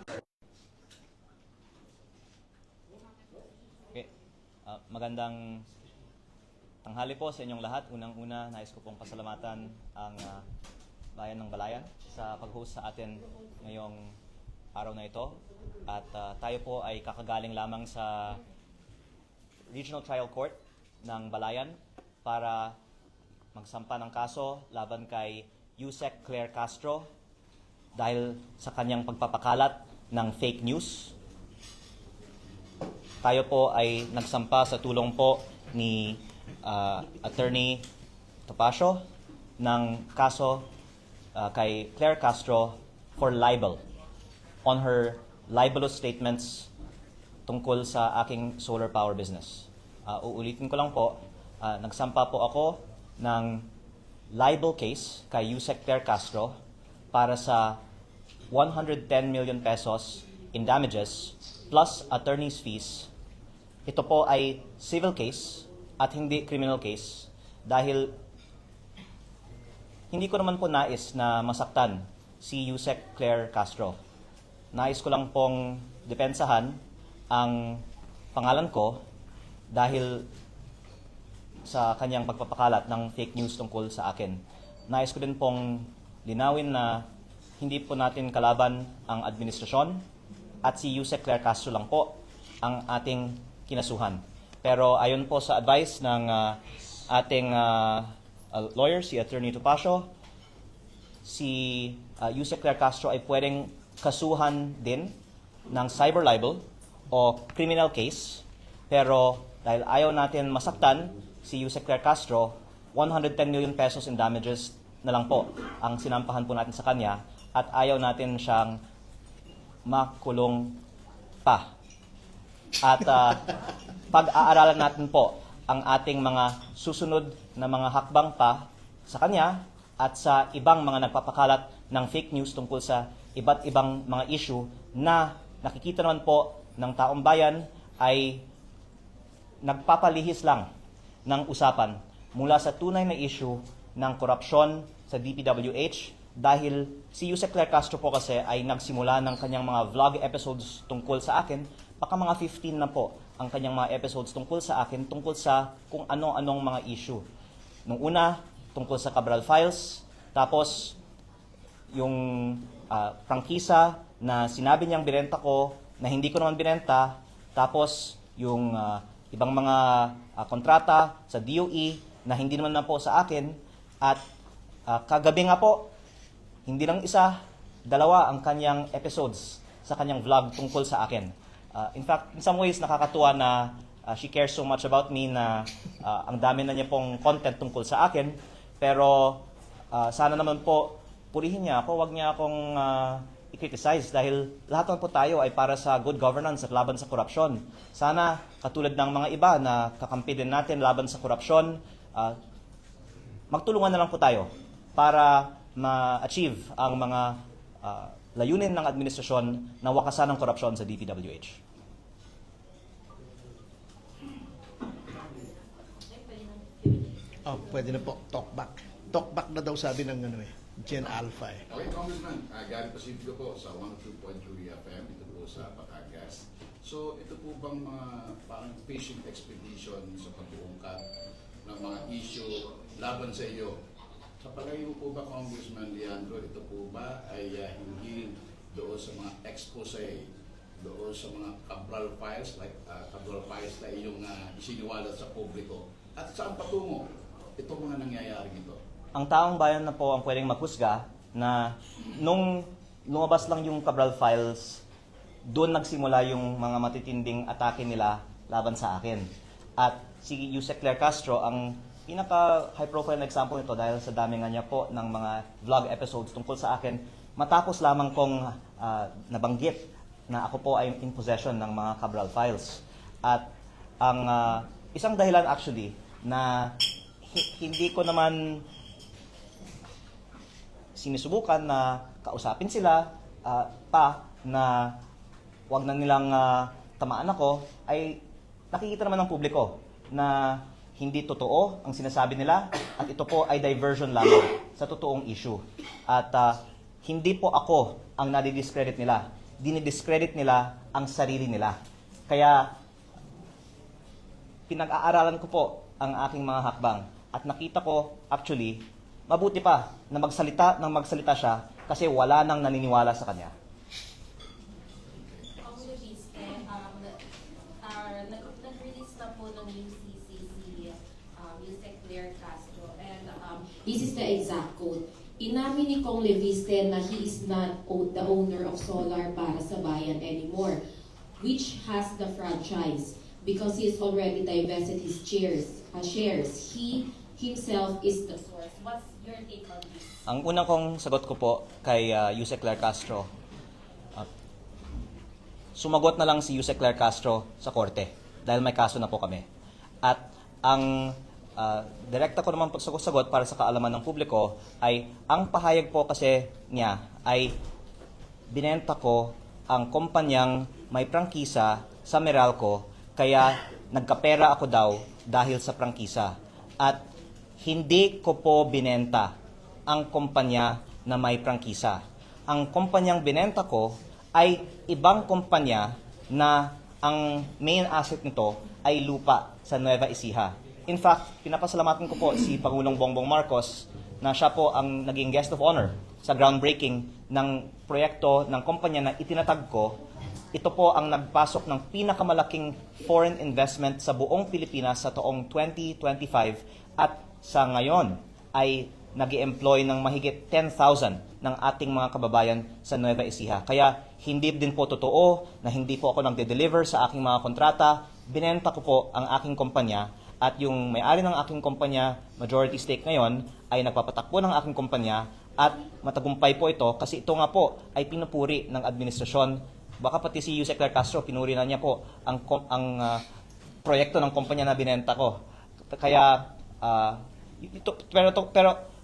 Okay. Magandang tanghali po sa inyong lahat. Unang-una, nais ko pong pasalamatan ang Bayan ng Balayan sa pag-host sa atin ngayong araw na ito. At tayo po ay kakagaling lamang sa Regional Trial Court ng Balayan para magsampa ng kaso laban kay Yusek Claire Castro dahil sa kanyang pagpapakalat ng fake news. Tayo po ay nagsampa sa tulong po ni Attorney Topacio ng kaso kay Claire Castro for libel on her libelous statements tungkol sa aking solar power business. Uulitin ko lang po, nagsampa po ako ng libel case kay Yusek Claire Castro para sa 110 million pesos in damages plus attorney's fees. Ito po ay civil case at hindi criminal case dahil hindi ko naman po nais na masaktan si Yusek Claire Castro. Nais ko lang pong depensahan ang pangalan ko dahil sa kanyang pagpapakalat ng fake news tungkol sa akin. Nais ko din pong linawin na hindi po natin kalaban ang administrasyon at si Yusek Claire Castro lang po ang ating kinasuhan. Pero ayon po sa advice ng ating lawyer, si Attorney Topacio, si Yusek Claire Castro ay pwedeng kasuhan din ng cyber libel o criminal case. Pero dahil ayaw natin masaktan si Yusek Claire Castro, 110 million pesos in damages na lang po ang sinampahan po natin sa kanya at ayaw natin siyang makulong pa. At pag-aaralan natin po ang ating mga susunod na mga hakbang pa sa kanya at sa ibang mga nagpapakalat ng fake news tungkol sa iba't ibang mga issue na nakikita naman po ng taong bayan ay nagpapalihis lang ng usapan mula sa tunay na issue ng korupsyon sa DPWH dahil si Yusek Claire Castro po kasi ay nagsimula ng kanyang mga vlog episodes tungkol sa akin. Baka mga 15 na po ang kanyang mga episodes tungkol sa akin, tungkol sa kung ano-anong mga issue. Nung una, tungkol sa Cabral Files, tapos yung prangkisa na sinabi niyang binenta ko, na hindi ko naman binenta, tapos yung ibang mga kontrata sa DOE na hindi naman na po sa akin, at kagabi nga po, hindi lang isa, dalawa ang kanyang episodes sa kanyang vlog tungkol sa akin. In fact, in some ways, nakakatuwa na she cares so much about me na ang dami na niya pong content tungkol sa akin. Pero sana naman po, purihin niya ako, wag niya akong i-criticize dahil lahat naman po tayo ay para sa good governance at laban sa korupsyon. Sana, katulad ng mga iba na kakampi din natin laban sa korupsyon, magtulungan na lang po tayo para ma-achieve ang mga layunin ng administrasyon na wakasan ng korupsyon sa DPWH. Pwede na po. Talkback. Talkback na daw sabi ng Gen Alpha eh. Okay, Congressman. Gary Pacifico po sa 102.3 FM. Ito po sa Batangas. So, ito po bang mga parang fishing expedition sa pag-uungkat ng mga issue laban sa iyo? Sa palagay mo po ba, Congressman Leandro, ito po ba ay hinggil doon sa mga expose, doon sa mga Cabral Files, like Cabral Files na iyong isiniwalat sa publiko? At saan patungo itong mga nangyayari ito? Ang taong bayan na po ang pwedeng maghusga na nung lumabas lang yung Cabral Files, doon nagsimula yung mga matitinding atake nila laban sa akin. At si Yusek Claire Castro ang pinaka-high profile na example nito dahil sa dami nga niya po ng mga vlog episodes tungkol sa akin, matapos lamang kong nabanggit na ako po ay in possession ng mga Cabral Files. At ang isang dahilan actually na hindi ko naman sinusubukan na kausapin sila pa na wag na nilang tamaan ako, ay nakikita naman ng publiko na hindi totoo ang sinasabi nila at ito po ay diversion lamang sa totoong issue. At hindi po ako ang nadidiscredit nila. dinidiscredit nila ang sarili nila. Kaya pinag-aaralan ko po ang aking mga hakbang at nakita ko actually mabuti pa na magsalita siya kasi wala nang naniniwala sa kanya. Nag-release na po ng UCC si Yusek Claire Castro and this is the exact quote. Inamin ni Kong Leviste na he is not the owner of Solar para sa Bayan anymore, which has the franchise because he has already divested his shares. He himself is the source. What's your take on this? Ang unang kong sagot ko po kay Yusek Claire Castro, sumagot na lang si Yusek Claire Castro sa korte dahil may kaso na po kami. At ang direkta ko naman sagot para sa kaalaman ng publiko ay ang pahayag po kasi niya ay binenta ko ang kumpanyang may prangkisa sa Meralco kaya nagkapera ako daw dahil sa prangkisa. At hindi ko po binenta ang kumpanya na may prangkisa. Ang kumpanyang binenta ko ay ibang kumpanya na ang main asset nito ay lupa sa Nueva Ecija. In fact, pinapasalamatan ko po si Pangulong Bongbong Marcos na siya po ang naging guest of honor sa groundbreaking ng proyekto ng kumpanya na itinatag ko. Ito po ang nagpasok ng pinakamalaking foreign investment sa buong Pilipinas sa taong 2025 at sa ngayon ay nag-employ ng mahigit 10,000 ng ating mga kababayan sa Nueva Ecija. Kaya hindi din po totoo na hindi po ako nagde-deliver sa aking mga kontrata. Binenta ko po ang aking kumpanya at yung may-ari ng aking kumpanya, majority stake ngayon, ay nagpapatakbo ng aking kumpanya at matagumpay po ito kasi ito nga po ay pinupuri ng administrasyon. Baka pati si Yusek Claire Castro, pinuri na niya po ang proyekto ng kumpanya na binenta ko. Kaya, pero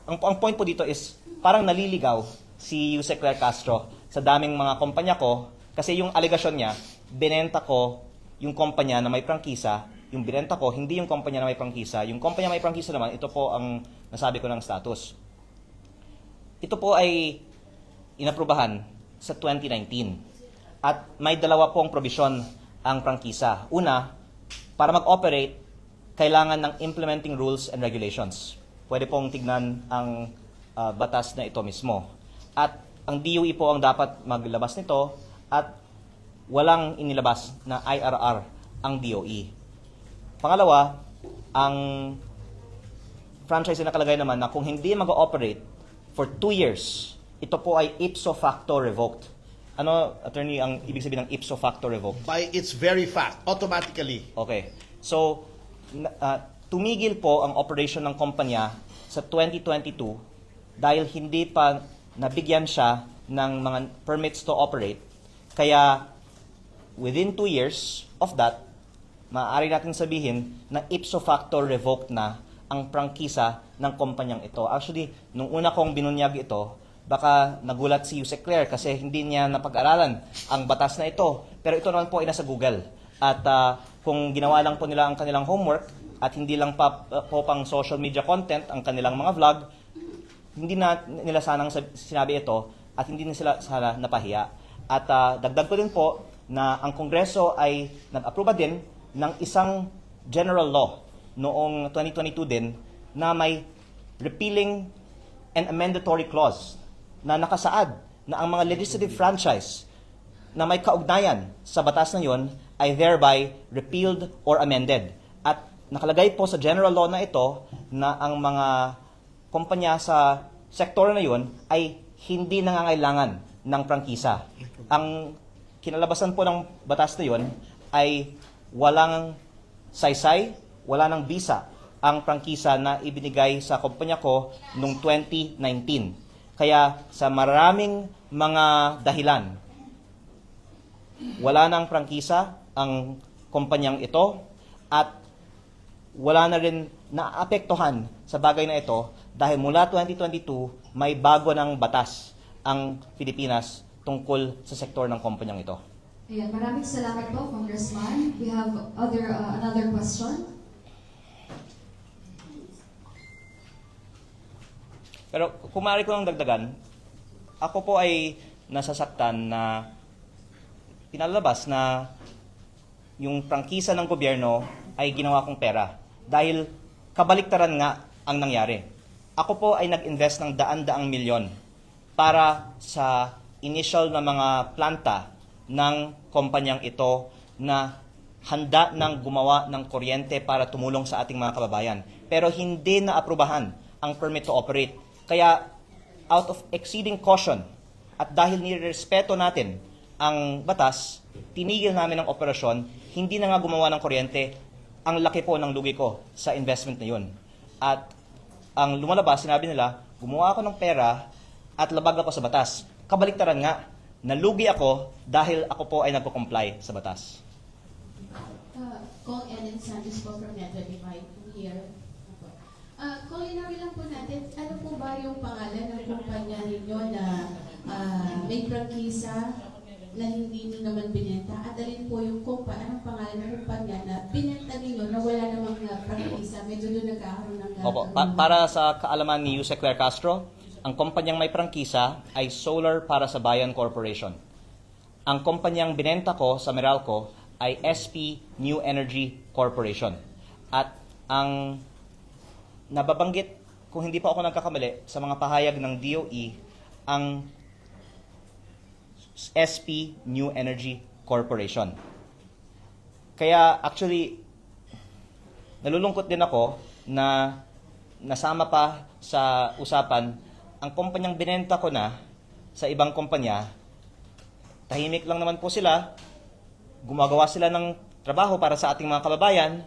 ang point po dito is parang naliligaw si Yusek Claire Castro sa daming mga kumpanya ko kasi yung alegasyon niya, binenta ko yung kumpanya na may prangkisa, yung binenta ko, hindi yung kumpanya na may prangkisa. Yung kumpanya may prangkisa naman, ito po ang nasabi ko ng status. Ito po ay inaprubahan sa 2019. At may dalawa pong probisyon ang prangkisa. Una, para mag-operate, kailangan ng implementing rules and regulations. Pwede pong tignan ang batas na ito mismo. At ang DOE po ang dapat maglabas nito at walang inilabas na IRR ang DOE. Pangalawa, ang franchise na nakalagay naman na kung hindi mag-ooperate for 2 years, ito po ay ipso facto revoked. Ano, attorney, ang ibig sabihin ng ipso facto revoked? By its very fact, automatically. Okay. So, tumigil po ang operation ng kumpanya sa 2022 dahil hindi pa nabigyan siya ng mga permits to operate. Kaya, within 2 years of that, maaari natin sabihin na ipso facto revoked na ang prangkisa ng kumpanyang ito. Actually, nung una kong binunyag ito, baka nagulat si Yusek Claire kasi hindi niya napag-aralan ang batas na ito. Pero ito naman po ay nasa Google. At kung ginawa lang po nila ang kanilang homework at hindi lang po pang social media content ang kanilang mga vlog, hindi na nila sanang sinabi ito at hindi na sila sana napahiya. At dagdag ko din po na ang Kongreso ay nag-aproba din ng isang general law noong 2022 din na may repealing and amendatory clause na nakasaad na ang mga legislative franchise na may kaugnayan sa batas na yon ay thereby repealed or amended. At nakalagay po sa general law na ito na ang mga kumpanya sa sektor na yon ay hindi nangangailangan ng prangkisa. Ang kinalabasan po ng batas na yon ay walang saysay, wala ng visa ang prangkisa na ibinigay sa kumpanya ko noong 2019. Kaya sa maraming mga dahilan, wala ng prangkisa ang kumpanyang ito at wala na rin naapektuhan sa bagay na ito dahil mula 2022 may bago ng batas ang Pilipinas tungkol sa sektor ng kumpanyang ito. Ayan, maraming salamat po, Congressman. We have another question. Pero kung maaari ko lang dagdagan, ako po ay nasasaktan na pinalalabas na yung prangkisa ng gobyerno ay ginawa kong pera. Dahil kabaliktaran nga ang nangyari. Ako po ay nag-invest ng daan-daang milyon para sa initial na mga planta ng kumpanyang ito na handa ng gumawa ng kuryente para tumulong sa ating mga kababayan. Pero hindi na aprubahan ang permit to operate. Kaya out of exceeding caution at dahil nirespeto natin ang batas, tinigil namin ang operasyon, hindi na nga gumawa ng kuryente. Ang laki po ng lugi ko sa investment na yun. At ang lumalabas, sinabi nila, gumawa ako ng pera at labag ako sa batas. Kabaliktaran nga, nalugi ako dahil ako po ay nagko-comply sa batas. Kong Ellen Santos po from Net25 here. Culinary lang po natin, ano po ba yung pangalan ng kumpanya ninyo na may prangkisa na hindi nyo naman binenta? At alin po yung anong pangalan ng kumpanya na binenta ninyo na wala namang prangkisa? Medyo doon nagkakaroon ng... Opo, para sa kaalaman ni Yusek Claire Castro, ang kumpanyang may prangkisa ay Solar para sa Bayan Corporation. Ang kumpanyang binenta ko sa Meralco ay SP New Energy Corporation. At ang nababanggit, kung hindi pa ako nagkakamali, sa mga pahayag ng DOE, ang SP New Energy Corporation. Kaya actually, nalulungkot din ako na nasama pa sa usapan ang kumpanyang binenta ko na sa ibang kumpanya. Tahimik lang naman po sila, gumagawa sila ng trabaho para sa ating mga kababayan.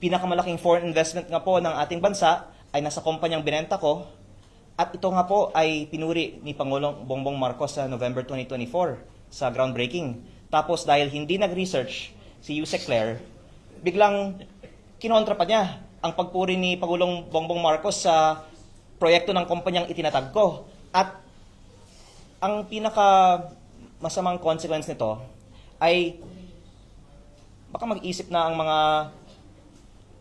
Pinakamalaking foreign investment nga po ng ating bansa ay nasa kumpanyang binenta ko. At ito nga po ay pinuri ni Pangulong Bongbong Marcos sa November 2024 sa groundbreaking. Tapos dahil hindi nag-research si Yusek Claire, biglang kinontra pa niya ang pagpuri ni Pangulong Bongbong Marcos sa proyekto ng kumpanyang itinatag ko. At ang pinaka masamang consequence nito ay baka mag-isip na ang mga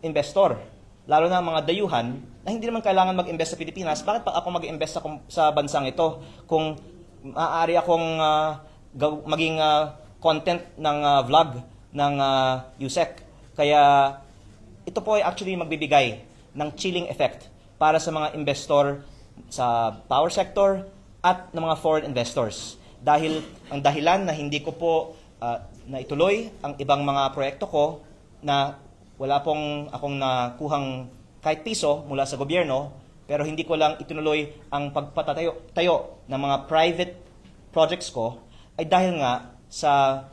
investor, lalo na ang mga dayuhan, na hindi naman kailangan mag-invest sa Pilipinas. Bakit pa ako mag-invest sa bansang ito kung maaari akong maging content ng vlog ng Yusek? Kaya ito po ay actually magbibigay ng chilling effect para sa mga investor sa power sector at ng mga foreign investors. Dahil ang dahilan na hindi ko po na ituloy ang ibang mga proyekto ko na wala pong akong nakuhang kahit piso mula sa gobyerno, pero hindi ko lang itinuloy ang pagpatatayo ng mga private projects ko ay dahil nga sa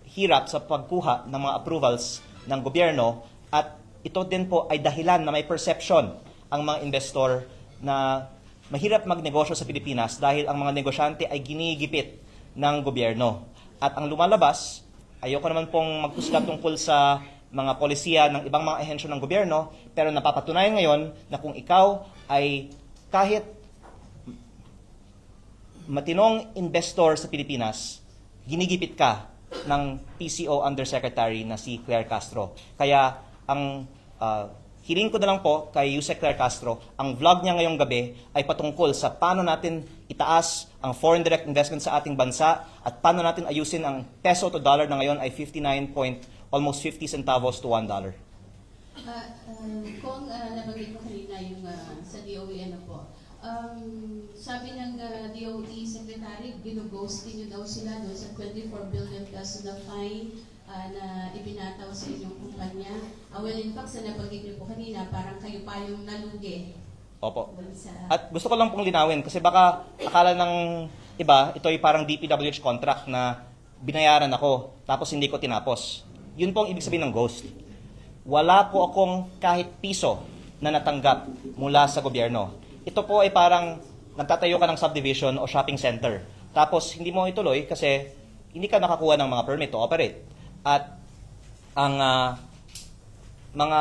hirap sa pagkuha ng mga approvals ng gobyerno, at ito din po ay dahilan na may perception ang mga investor na mahirap magnegosyo sa Pilipinas dahil ang mga negosyante ay ginigipit ng gobyerno. At ang lumalabas, ayoko naman pong magkusga tungkol sa mga polisiya ng ibang mga ahensya ng gobyerno, pero napapatunayan ngayon na kung ikaw ay kahit matinong investor sa Pilipinas, ginigipit ka ng PCO Undersecretary na si Claire Castro. Kaya ang hiling ko na lang po kay Yusek Claire Castro, ang vlog niya ngayong gabi ay patungkol sa paano natin itaas ang foreign direct investment sa ating bansa at paano natin ayusin ang peso to dollar na ngayon ay almost 50 centavos to $1. Kung nabanggit mo kanina yung sa DOE, ano po, sabi ng DOE Secretary, ginughost nyo daw sila doon sa 24 billion plus na fine na ibinataw sa inyong kumpanya. Well, in fact, sa nabanggit nyo po kanina, parang kayo pa yung nalugi. Opo. At gusto ko lang pong linawin kasi baka akala ng iba, ito ay parang DPWH contract na binayaran ako tapos hindi ko tinapos. Yun po ang ibig sabihin ng ghost. Wala po akong kahit piso na natanggap mula sa gobyerno. Ito po ay parang nagtatayo ka ng subdivision o shopping center. Tapos hindi mo ituloy kasi hindi ka nakakuha ng mga permit to operate. At ang mga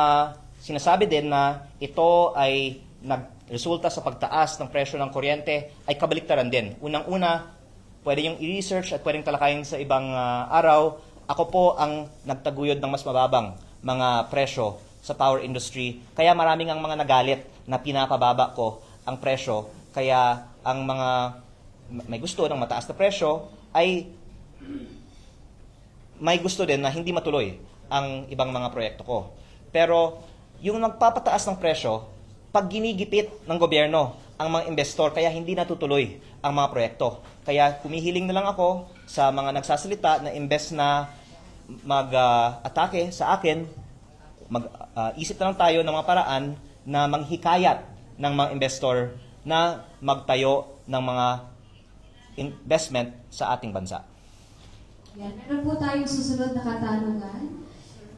sinasabi din na ito ay nagresulta sa pagtaas ng presyo ng kuryente ay kabaliktaran din. Unang-una, pwede yung i-research at pwedeng talakayin sa ibang araw. Ako po ang nagtaguyod ng mas mababang mga presyo sa power industry. Kaya maraming ang mga nagalit na pinapababa ko ang presyo. Kaya ang mga may gusto ng mataas na presyo ay may gusto din na hindi matuloy ang ibang mga proyekto ko. Pero yung nagpapataas ng presyo, pag ginigipit ng gobyerno ang mga investor, kaya hindi natutuloy ang mga proyekto. Kaya kumihiling na lang ako sa mga nagsasalita na imbes na mag-atake sa akin, isip na lang tayo ng mga paraan na manghikayat ng mga investor na magtayo ng mga investment sa ating bansa. Yan. Meron po tayong susunod na katanungan.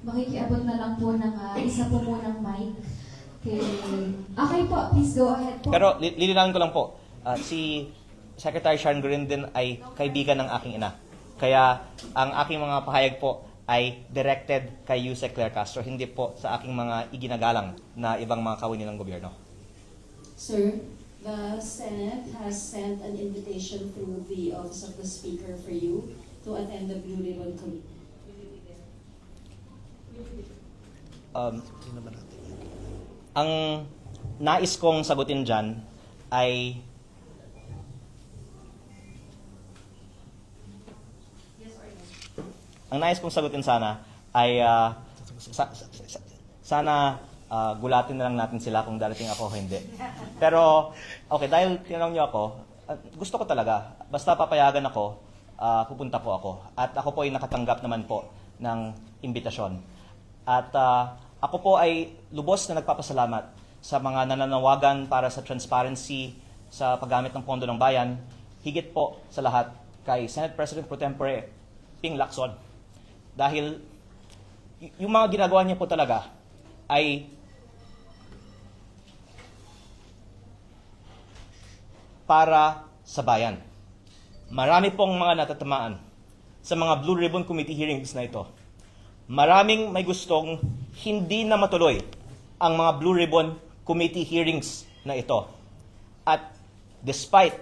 Makikiabot na lang po ng isa po munang mic. Okay po, please go ahead po. Pero lilinawin ko lang po, si Secretary Sharon Gurin din ay kaibigan ng aking ina. Kaya ang aking mga pahayag po ay directed kay Yusek Claire Castro, hindi po sa aking mga iginagalang na ibang mga kawani ng gobyerno. Sir, the Senate has sent an invitation through the Office of the Speaker for you to attend the Blue Ribbon Committee. Tingnan naman natin. Ang nais kong sagutin dyan ay sana ay sana gulatin na lang natin sila kung darating ako o hindi. Pero okay, dahil tinanong niyo ako, gusto ko talaga, basta papayagan ako, pupunta po ako. At ako po ay nakatanggap naman po ng imbitasyon. At ako po ay lubos na nagpapasalamat sa mga nananawagan para sa transparency sa paggamit ng pondo ng bayan, higit po sa lahat kay Senate President Pro Tempore Ping Lacson. Dahil yung mga ginagawa niya po talaga ay para sa bayan. Marami pong mga natatamaan sa mga Blue Ribbon Committee hearings na ito. Maraming may gustong hindi na matuloy ang mga Blue Ribbon Committee hearings na ito. At despite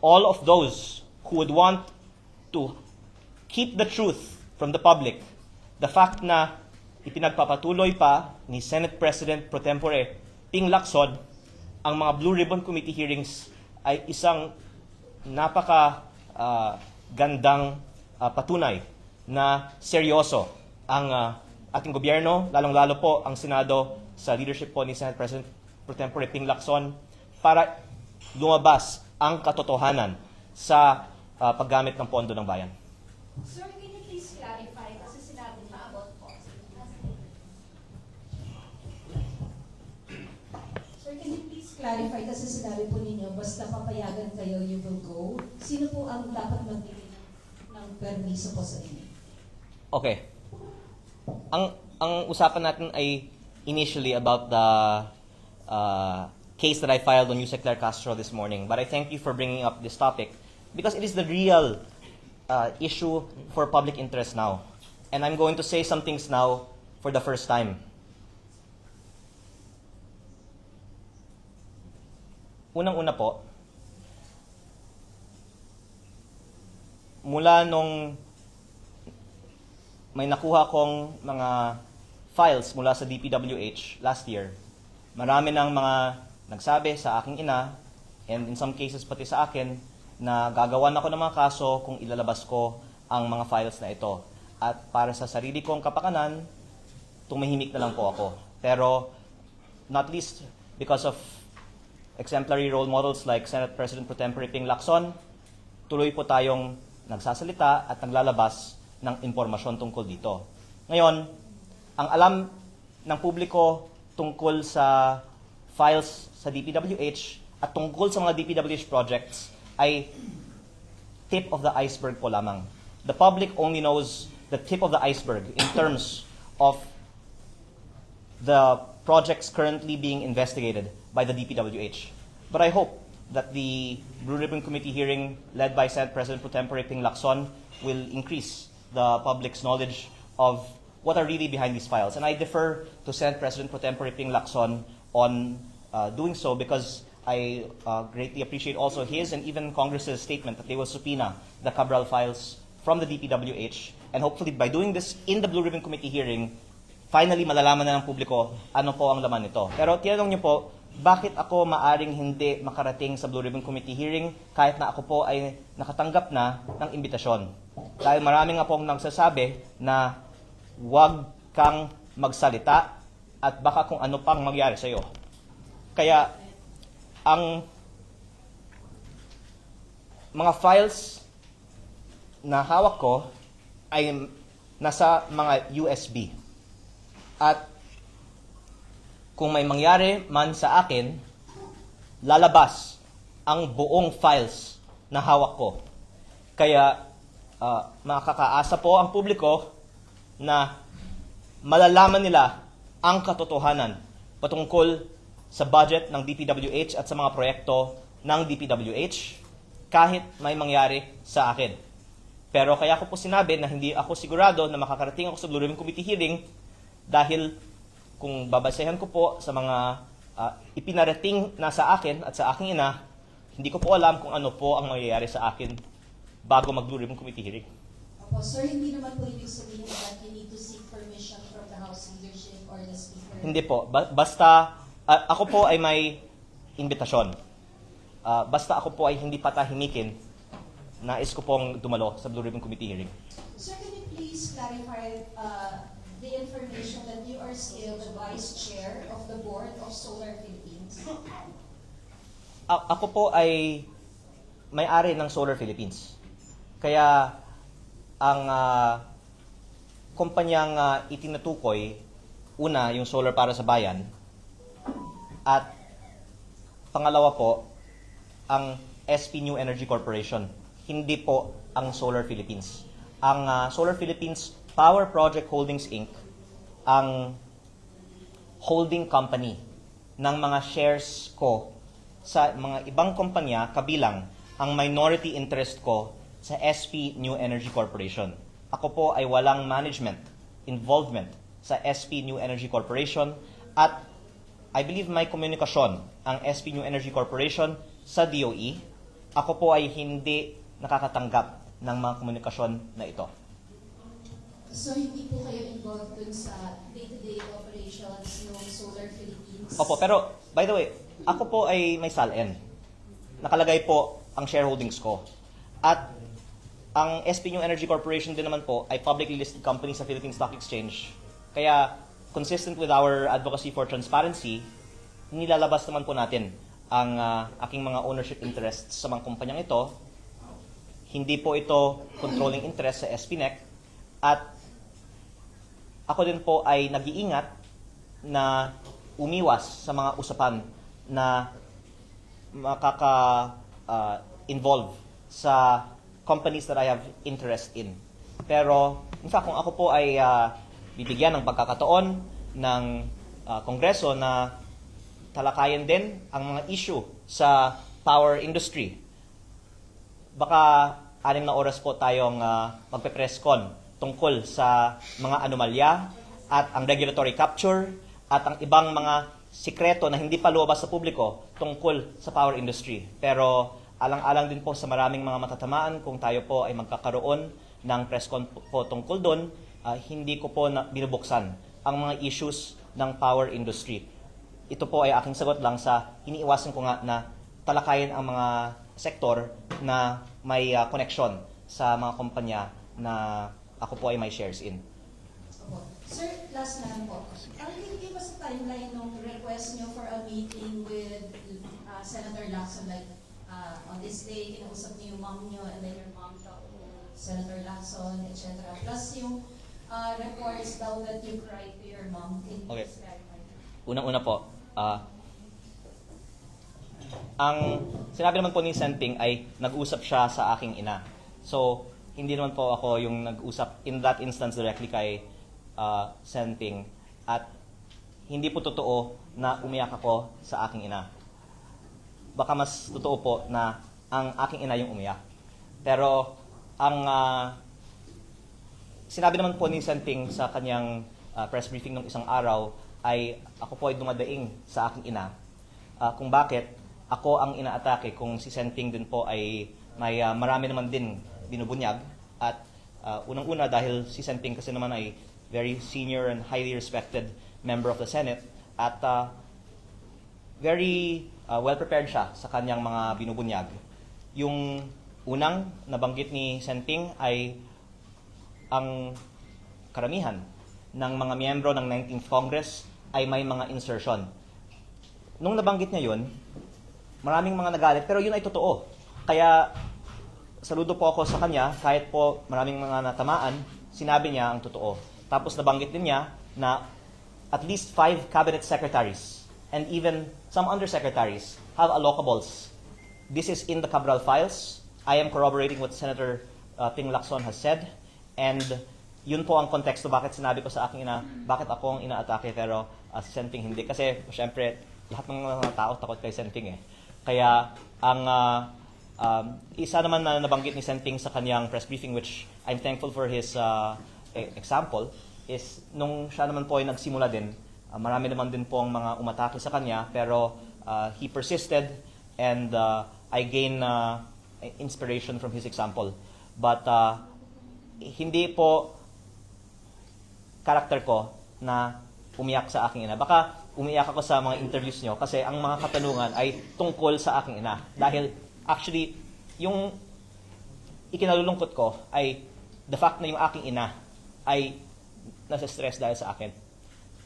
all of those who would want to keep the truth from the public, the fact na ipinagpapatuloy pa ni Senate President Pro Tempore Ping Lacson ang mga Blue Ribbon Committee hearings ay isang gandang patunay na seryoso ang ating gobyerno, lalong-lalo po ang Senado sa leadership po ni Senate President Pro Tempore Ping Lacson para lumabas ang katotohanan sa paggamit ng pondo ng bayan. Sir, can you please clarify kasi sinabi na about po. Sir, can you please clarify kasi sinabi po ninyo, basta papayagan kayo, you will go. Sino po ang dapat magbigay ng permiso po sa inyo? Okay. Ang usapan natin ay initially about the case that I filed on Yusek Claire Castro this morning. But I thank you for bringing up this topic because it is the real issue for public interest now. And I'm going to say some things now for the first time. Unang-una po, mula nung may nakuha kong mga files mula sa DPWH last year, marami ng mga nagsabi sa aking ina, and in some cases pati sa akin, na gagawan ako ng mga kaso kung ilalabas ko ang mga files na ito. At para sa sarili kong kapakanan, tumahimik na lang po ako. Pero not least because of exemplary role models like Senate President Pro Tempore Ping Lacson, tuloy po tayong nagsasalita at naglalabas ng impormasyon tungkol dito. Ngayon, ang alam ng publiko tungkol sa files sa DPWH at tungkol sa mga DPWH projects ay tip of the iceberg po lamang. The public only knows the tip of the iceberg in terms of the projects currently being investigated by the DPWH. But I hope that the Blue Ribbon Committee hearing led by Senate President Pro Tempore Ping Lacson will increase the public's knowledge of what are really behind these files. And I defer to Senate President Pro Tempore Ping Lacson on doing so because I greatly appreciate also his and even Congress's statement that they will subpoena the Cabral files from the DPWH. And hopefully by doing this in the Blue Ribbon Committee hearing, finally malalaman na ng publiko ano po ang laman nito. Pero tinanong niyo po bakit ako maaring hindi makarating sa Blue Ribbon Committee hearing kahit na ako po ay nakatanggap na ng imbitasyon. Dahil marami nga pong nagsasabi na huwag kang magsalita at baka kung ano pang magyari sa'yo. Kaya ang mga files na hawak ko ay nasa mga USB. At kung may mangyari man sa akin, lalabas ang buong files na hawak ko. Kaya makakaasa po ang publiko na malalaman nila ang katotohanan patungkol sa budget ng DPWH at sa mga proyekto ng DPWH kahit may mangyari sa akin. Pero kaya ko po sinabi na hindi ako sigurado na makakarating ako sa Blue Ribbon Committee hearing dahil kung babasehan ko po sa mga ipinarating na sa akin at sa aking ina, hindi ko po alam kung ano po ang mangyayari sa akin bago mag-Blue Ribbon Committee hearing. Opo, sir, hindi naman po ibig sabihin that you need to seek permission from the House leadership or the Speaker. Hindi po. Basta ako po ay may imbitasyon. Basta ako po ay hindi patahimikin, nais ko pong dumalo sa Blue Ribbon Committee hearing. Sir, can you please clarify the information that you are still the Vice Chair of the Board of Solar Philippines? Ako po ay may-ari ng Solar Philippines. Kaya ang kumpanyang itinutukoy, una, yung Solar para sa Bayan, at pangalawa po, ang SP New Energy Corporation. Hindi po ang Solar Philippines. Ang Solar Philippines Power Project Holdings Inc. ang holding company ng mga shares ko sa mga ibang kumpanya kabilang ang minority interest ko sa SP New Energy Corporation. Ako po ay walang management involvement sa SP New Energy Corporation at I believe may komunikasyon ang SP New Energy Corporation sa DOE. Ako po ay hindi nakakatanggap ng mga komunikasyon na ito. So, hindi po kayo involved dun sa day-to-day operations ng Solar Philippines? Opo, pero by the way, ako po ay may SALN. Nakalagay po ang shareholdings ko. At ang SP New Energy Corporation din naman po ay publicly listed company sa Philippine Stock Exchange. Kaya, consistent with our advocacy for transparency, nilalabas naman po natin ang aking mga ownership interests sa mga kumpanyang ito. Hindi po ito controlling interest sa SPNEC. At ako din po ay nag-iingat na umiwas sa mga usapan na makaka-involve sa companies that I have interest in. Pero, in fact, kung ako po ay bibigyan ng pagkakataon ng Kongreso na talakayan din ang mga issue sa power industry, baka 6 na oras po tayong magpe-press con tungkol sa mga anomalya at ang regulatory capture at ang ibang mga sikreto na hindi pa lumabas sa publiko tungkol sa power industry. Pero alang-alang din po sa maraming mga matatamaan kung tayo po ay magkakaroon ng press con po tungkol doon, hindi ko po binubuksan ang mga issues ng power industry. Ito po ay aking sagot lang sa iniiwasan ko nga na talakayin ang mga sektor na may connection sa mga kumpanya na ako po ay may shares in. Sir, last na po. Can you give us a timeline ng request nyo for a meeting with Senator Lacson? Like, on this day, kinausap niyo yung mom nyo and then your mom talked to Senator Lacson, etc. Plus yung reports daw that you cried to your mom. Can you Okay. please clarify? Unang-una po, ang sinabi naman po ni Senping ay nag-usap siya sa aking ina. So, hindi naman po ako yung nag-usap in that instance directly kay Senping. At hindi po totoo na umiyak ako sa aking ina. Baka mas totoo po na ang aking ina yung umiyak. Pero ang sinabi naman po ni Senping sa kanyang press briefing ng isang araw ay ako po ay dumadaing sa aking ina kung bakit ako ang inaatake kung si Senping din po ay may marami naman din binubunyag. At unang-una dahil si Senping kasi naman ay very senior and highly respected member of the Senate at very well-prepared siya sa kanyang mga binubunyag. Yung unang nabanggit ni Senting ay ang karamihan ng mga miyembro ng 19th Congress ay may mga insertion. Nung nabanggit niya yun, maraming mga nagalit, pero yun ay totoo. Kaya, saludo po ako sa kanya, kahit po maraming mga natamaan, sinabi niya ang totoo. Tapos nabanggit din niya na at least 5 cabinet secretaries and even some undersecretaries have allocables. This is in the Cabral files. I am corroborating what Senator Ting Lacson has said. And yun po ang konteksto bakit sinabi ko sa aking ina, bakit ako ang inaatake pero si Senting hindi. Kasi syempre, lahat ng mga tao takot kay Senting eh. Kaya ang isa naman na nabanggit ni Senting sa kanyang press briefing, which I'm thankful for his example, is nung siya naman po ay nagsimula din, marami naman din po ang mga umatake sa kanya, pero he persisted and I gain inspiration from his example. But hindi po karakter ko na umiyak sa aking ina. Baka umiyak ako sa mga interviews nyo kasi ang mga katanungan ay tungkol sa aking ina. Dahil actually, yung ikinalulungkot ko ay the fact na yung aking ina ay nasa stress dahil sa akin.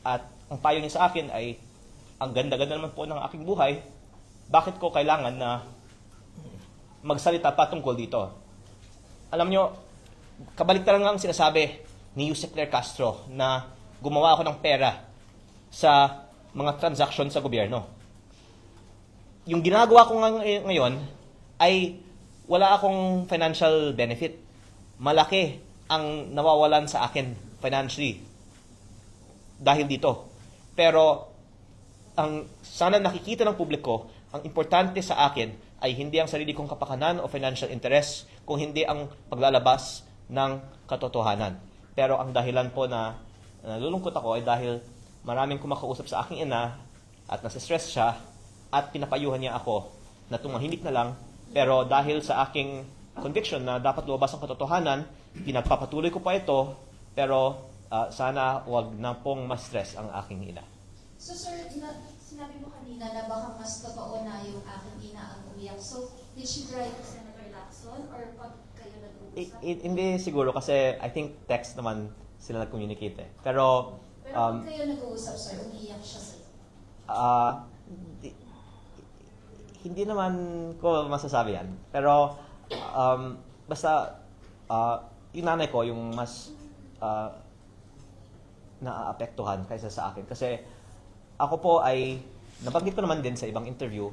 At ang payo niya sa akin ay, ang ganda-ganda naman po ng aking buhay, bakit ko kailangan na magsalita pa tungkol dito? Alam nyo, kabaliktaran nga ang sinasabi ni Yusek Claire Castro na gumawa ako ng pera sa mga transaction sa gobyerno. Yung ginagawa ko ngayon ay wala akong financial benefit. Malaki ang nawawalan sa akin financially dahil dito. Pero ang sana nakikita ng publiko, ang importante sa akin ay hindi ang sarili kong kapakanan o financial interest, kung hindi ang paglalabas ng katotohanan. Pero ang dahilan po na nalulungkot ako ay dahil maraming kumakausap sa aking ina at nasa-stress siya at pinapayuhan niya ako na tumahimik na lang. Pero dahil sa aking conviction na dapat lumabas ang katotohanan, pinagpapatuloy ko pa ito, pero sana wag na pong ma-stress ang aking ina. So sir, sinabi mo kanina na baka mas totoo na yung aking ina ang umiyak. So, did she write to Senator Lacson or pag kayo nag-uusap? Hindi siguro kasi I think text naman sila nag-communicate eh. Pero Pero pag kayo nag-uusap, sir, umiyak siya sa'yo. hindi naman ko masasabi yan. Pero basta yung nanay ko yung mas naaapektuhan kaysa sa akin. Kasi ako po ay, nabanggit ko naman din sa ibang interview,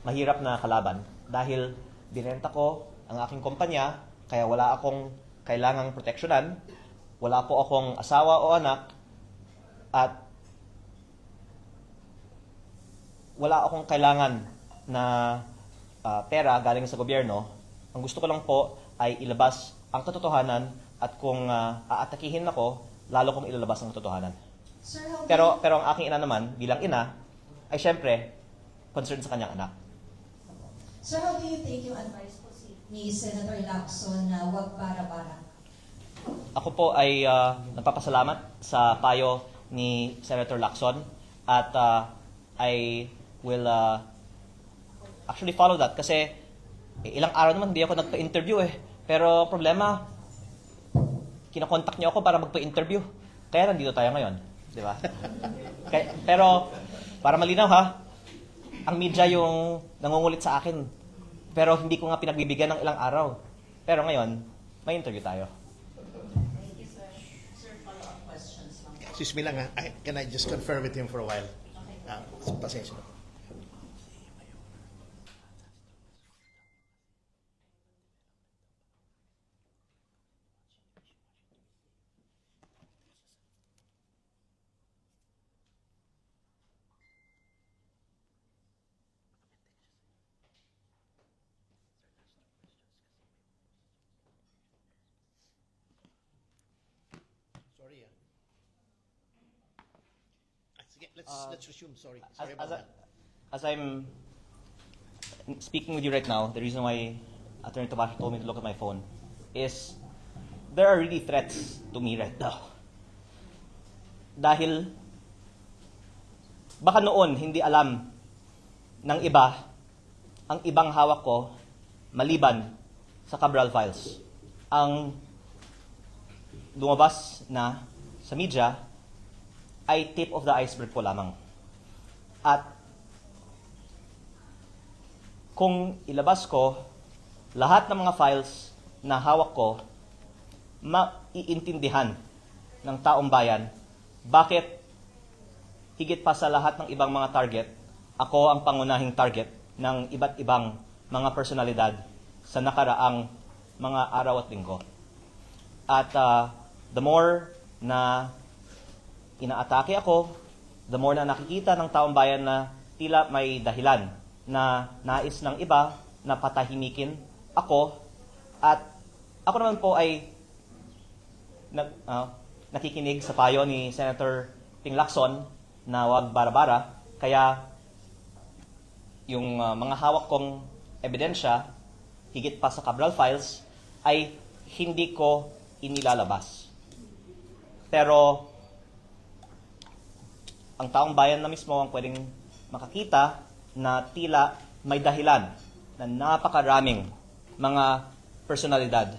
mahirap na kalaban dahil binenta ko ang aking kumpanya, kaya wala akong kailangang proteksyonan, wala po akong asawa o anak, at wala akong kailangan na pera galing sa gobyerno. Ang gusto ko lang po ay ilabas ang katotohanan at kung aatakihin ako, lalo kong ilalabas ang katotohanan. Sir, how Pero ang aking ina naman, bilang ina, ay syempre, concerned sa kanyang anak. Sir, how do you take yung advice po ni Senator Lacson na huwag bara-bara? Ako po ay nagpapasalamat sa payo ni Senator Lacson at I will actually follow that kasi ilang araw naman hindi ako nagpa-interview eh. Pero problema, kinakontak niyo ako para magpa-interview. Kaya nandito tayo ngayon. Di ba? Pero, para malinaw ha, ang media yung nangungulit sa akin. Pero hindi ko nga pinagbibigyan ng ilang araw. Pero ngayon, may interview tayo. Thank you, sir. Sir, follow-up questions lang. Excuse me lang ha. Can I just confer with him for a while? Pasensya. Sorry sige, let's resume. Sorry about that. As I'm speaking with you right now, the reason why Attorney Tomasio told me to look at my phone is there are really threats to me right now. Dahil baka noon hindi alam ng iba ang ibang hawak ko maliban sa Cabral files. Ang lumabas na sa media ay tip of the iceberg po lamang. At kung ilabas ko lahat ng mga files na hawak ko, maiintindihan ng taong bayan bakit higit pa sa lahat ng ibang mga target, ako ang pangunahing target ng iba't ibang mga personalidad sa nakaraang mga araw at linggo. At the more na inaatake ako, the more na nakikita ng taong bayan na tila may dahilan na nais ng iba na patahimikin ako, at ako naman po ay nakikinig sa payo ni Senator Ping Lacson na wag bara-bara, kaya yung mga hawak kong ebidensya, higit pa sa Cabral files, ay hindi ko inilalabas. Pero ang taong bayan na mismo ang pwedeng makakita na tila may dahilan na napakaraming mga personalidad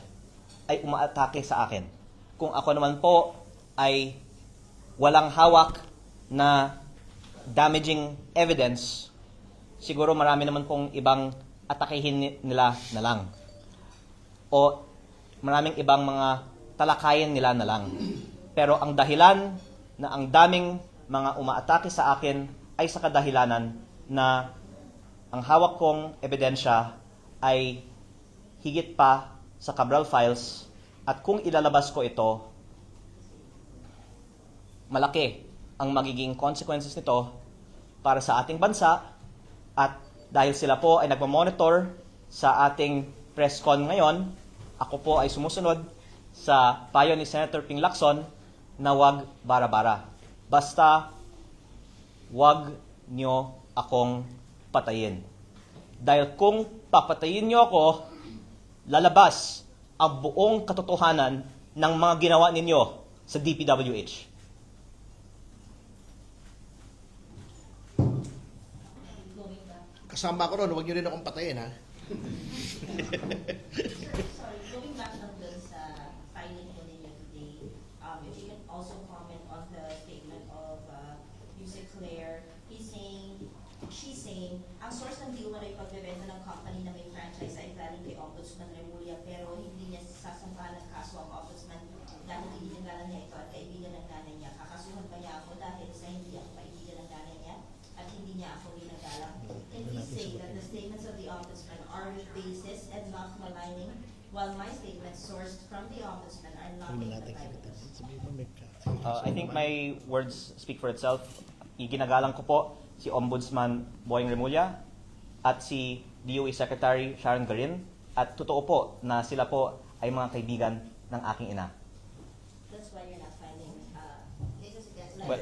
ay umaatake sa akin. Kung ako naman po ay walang hawak na damaging evidence, siguro marami naman pong ibang atakehin nila na lang. O maraming ibang mga talakayin nila na lang. Pero ang dahilan na ang daming mga umaatake sa akin ay sa kadahilanan na ang hawak kong ebidensya ay higit pa sa Cabral files, at kung ilalabas ko ito, malaki ang magiging consequences nito para sa ating bansa, at dahil sila po ay nagmamonitor sa ating press con ngayon, ako po ay sumusunod sa payo ni Senator Ping Lacson na wag bara-bara. Basta wag nyo akong patayin. Dahil kung papatayin nyo ako, lalabas ang buong katotohanan ng mga ginawa ninyo sa DPWH. Kasama ko ron, huwag nyo rin akong patayin, ha? Sorry, going back lang dun sa filing po ninyo today, if you can also comment on the statement of Yusek Claire, she's saying, ang source ng deal na ay pagbebenta ng company na may franchise ay galing kay Ombudsman Remulla, pero hindi niya sasampahan ng kaso ang Ombudsman dahil ininagalan niya ito at kaibigan ng nanay niya. Kakasuhan ba niya ako dahil sa hindi ako kaibigan ng nanay niya at hindi niya ako ginagalang? Can he say that the statements of the Ombudsman are basis and not maligning, while my statements sourced from the Ombudsman are not evidence? I think my words speak for itself. Iginagalang ko po si Ombudsman Boying Remulla at si DOE Secretary Sharon Garin, at totoo po na sila po ay mga kaibigan ng aking ina. That's why you're not filing cases against Well,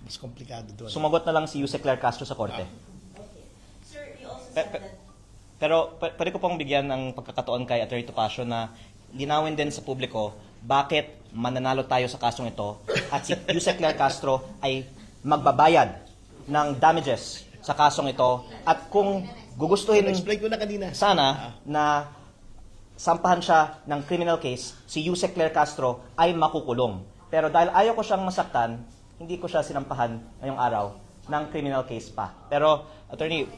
Mas komplikado doon. Sumagot na lang si Yusek Claire Castro sa korte. Okay. Sir, you also said that Pero pwede ko pong bigyan ng pagkakataon kay Atty. Topacio na linawin din sa publiko bakit mananalo tayo sa kasong ito at si Yusek Claire Castro ay magbabayad ng damages sa kasong ito, at kung gugustuhin Explain ko na kanina. sana na sampahan siya ng criminal case, si Yusek Claire Castro ay makukulong. Pero dahil ayaw ko siyang masaktan, hindi ko siya sinampahan ngayong araw ng criminal case pa. Pero, Attorney,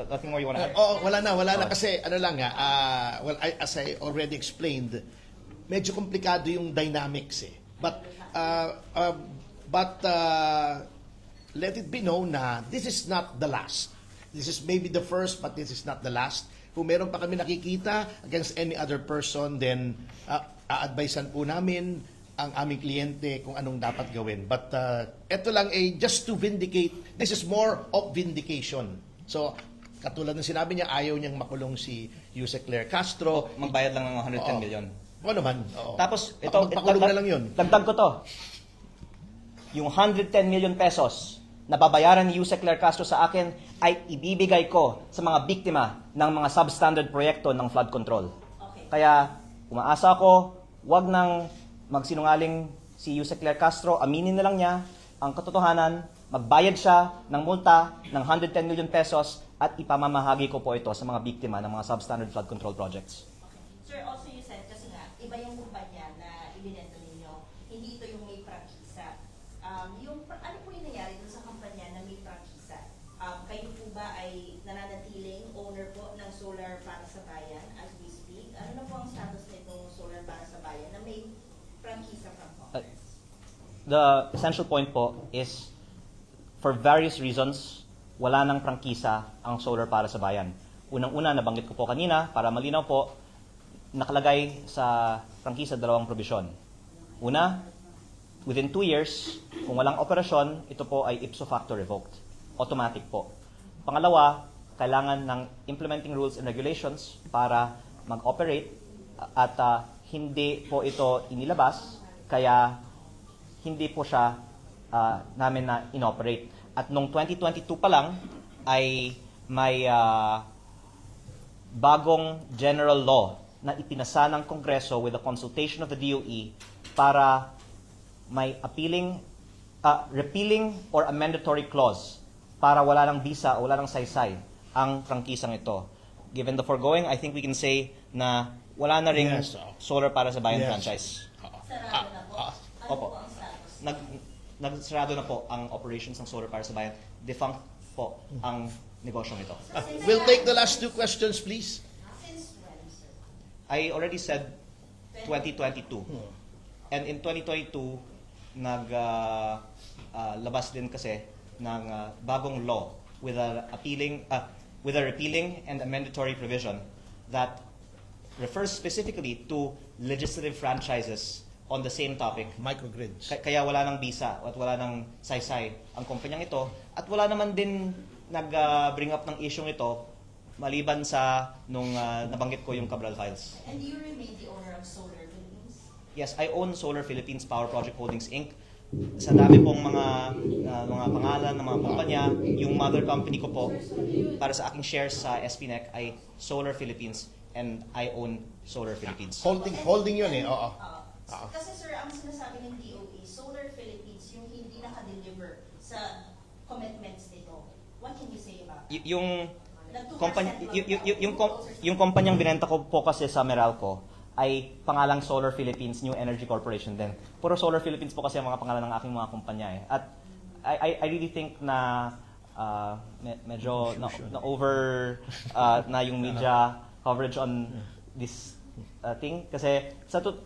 nothing more you want to add? Wala na kasi ano lang as I already explained, medyo komplikado yung dynamics eh. But let it be known na this is not the last. This is maybe the first, but this is not the last. Kung meron pa kami nakikita against any other person, then a-advisean po namin ang aming kliyente kung anong dapat gawin. But ito lang just to vindicate, this is more of vindication. So, katulad ng sinabi niya, ayaw niyang makulong si Yusek Claire Castro. Magbayad lang ng 110 Oo. million. Oo naman. Oo. Tapos, ito, Magpakulong na lang yun. Dagdag ko to. Yung 110 million pesos na babayaran ni Yusek Claire Castro sa akin ay ibibigay ko sa mga biktima ng mga substandard proyekto ng flood control. okay. Kaya, umaasa ako, wag nang magsinungaling si Yusek Claire Castro, aminin na lang niya ang katotohanan magbayad siya ng multa ng 110 million pesos at ipamamahagi ko po ito sa mga biktima ng mga substandard flood control projects. Sir, also you said, kasi nga, iba yung kumpanya na ibinenta ninyo, hindi ito yung may prangkisa. Ano po yung nangyari dun sa kumpanya na may prangkisa? Kayo po ba ay nananatiling owner po ng Solar Para sa Bayan as we speak? Ano na po ang status nitong Solar Para sa Bayan na may prangkisa from Congress? The essential point po is, for various reasons, wala nang prangkisa ang Solar Para sa Bayan. Unang-una, nabanggit ko po kanina, para malinaw po, nakalagay sa prangkisa 2 probisyon. Una, within 2 years, kung walang operasyon, ito po ay ipso facto revoked. Automatic po. Pangalawa, kailangan ng implementing rules and regulations para mag-operate at hindi po ito inilabas, kaya hindi po siya namin na inoperate. At noong 2022 pa lang ay may bagong general law na ipinasa ng Kongreso with the consultation of the DOE para may repealing or a mandatory clause para wala ng visa o wala ng saysay ang prangkisang ito. Given the foregoing, I think we can say na wala na ring Yes, Solar Para sa Bayan Yes. franchise. Sarado na po. Ano Opo. po ang status? Nagsarado na po ang operations ng Solar Para sa Bayan. Defunct po ang negosyong ito. We'll take the last 2 questions, please. Since when, sir? I already said 2022. And in 2022, labas din kasi ng bagong law with a repealing and a mandatory provision that refers specifically to legislative franchises on the same topic. Microgrids. Kaya wala nang visa at wala nang saysay ang kumpanyang ito at wala naman din nag-bring up ng issue ito maliban sa nung nabanggit ko yung Cabral Files. And you remain the owner of Solar Philippines? Yes, I own Solar Philippines Power Project Holdings Inc. Sa dami pong mga pangalan ng mga kumpanya, yung mother company ko po para sa aking shares sa SPNEC ay Solar Philippines and I own Solar Philippines. Holding yun eh, oo. Kasi sir, ang sinasabi ng DOE, Solar Philippines yung hindi nakadeliver sa commitments nito. What can you say about that? Yung Na 2% kumpanya lang yung kumpanyang binenta ko po kasi sa Meralco ay pangalang Solar Philippines New Energy Corporation din. Puro Solar Philippines po kasi ang mga pangalan ng aking mga kumpanya eh. At I really think na medyo na over na yung media coverage on this thing kasi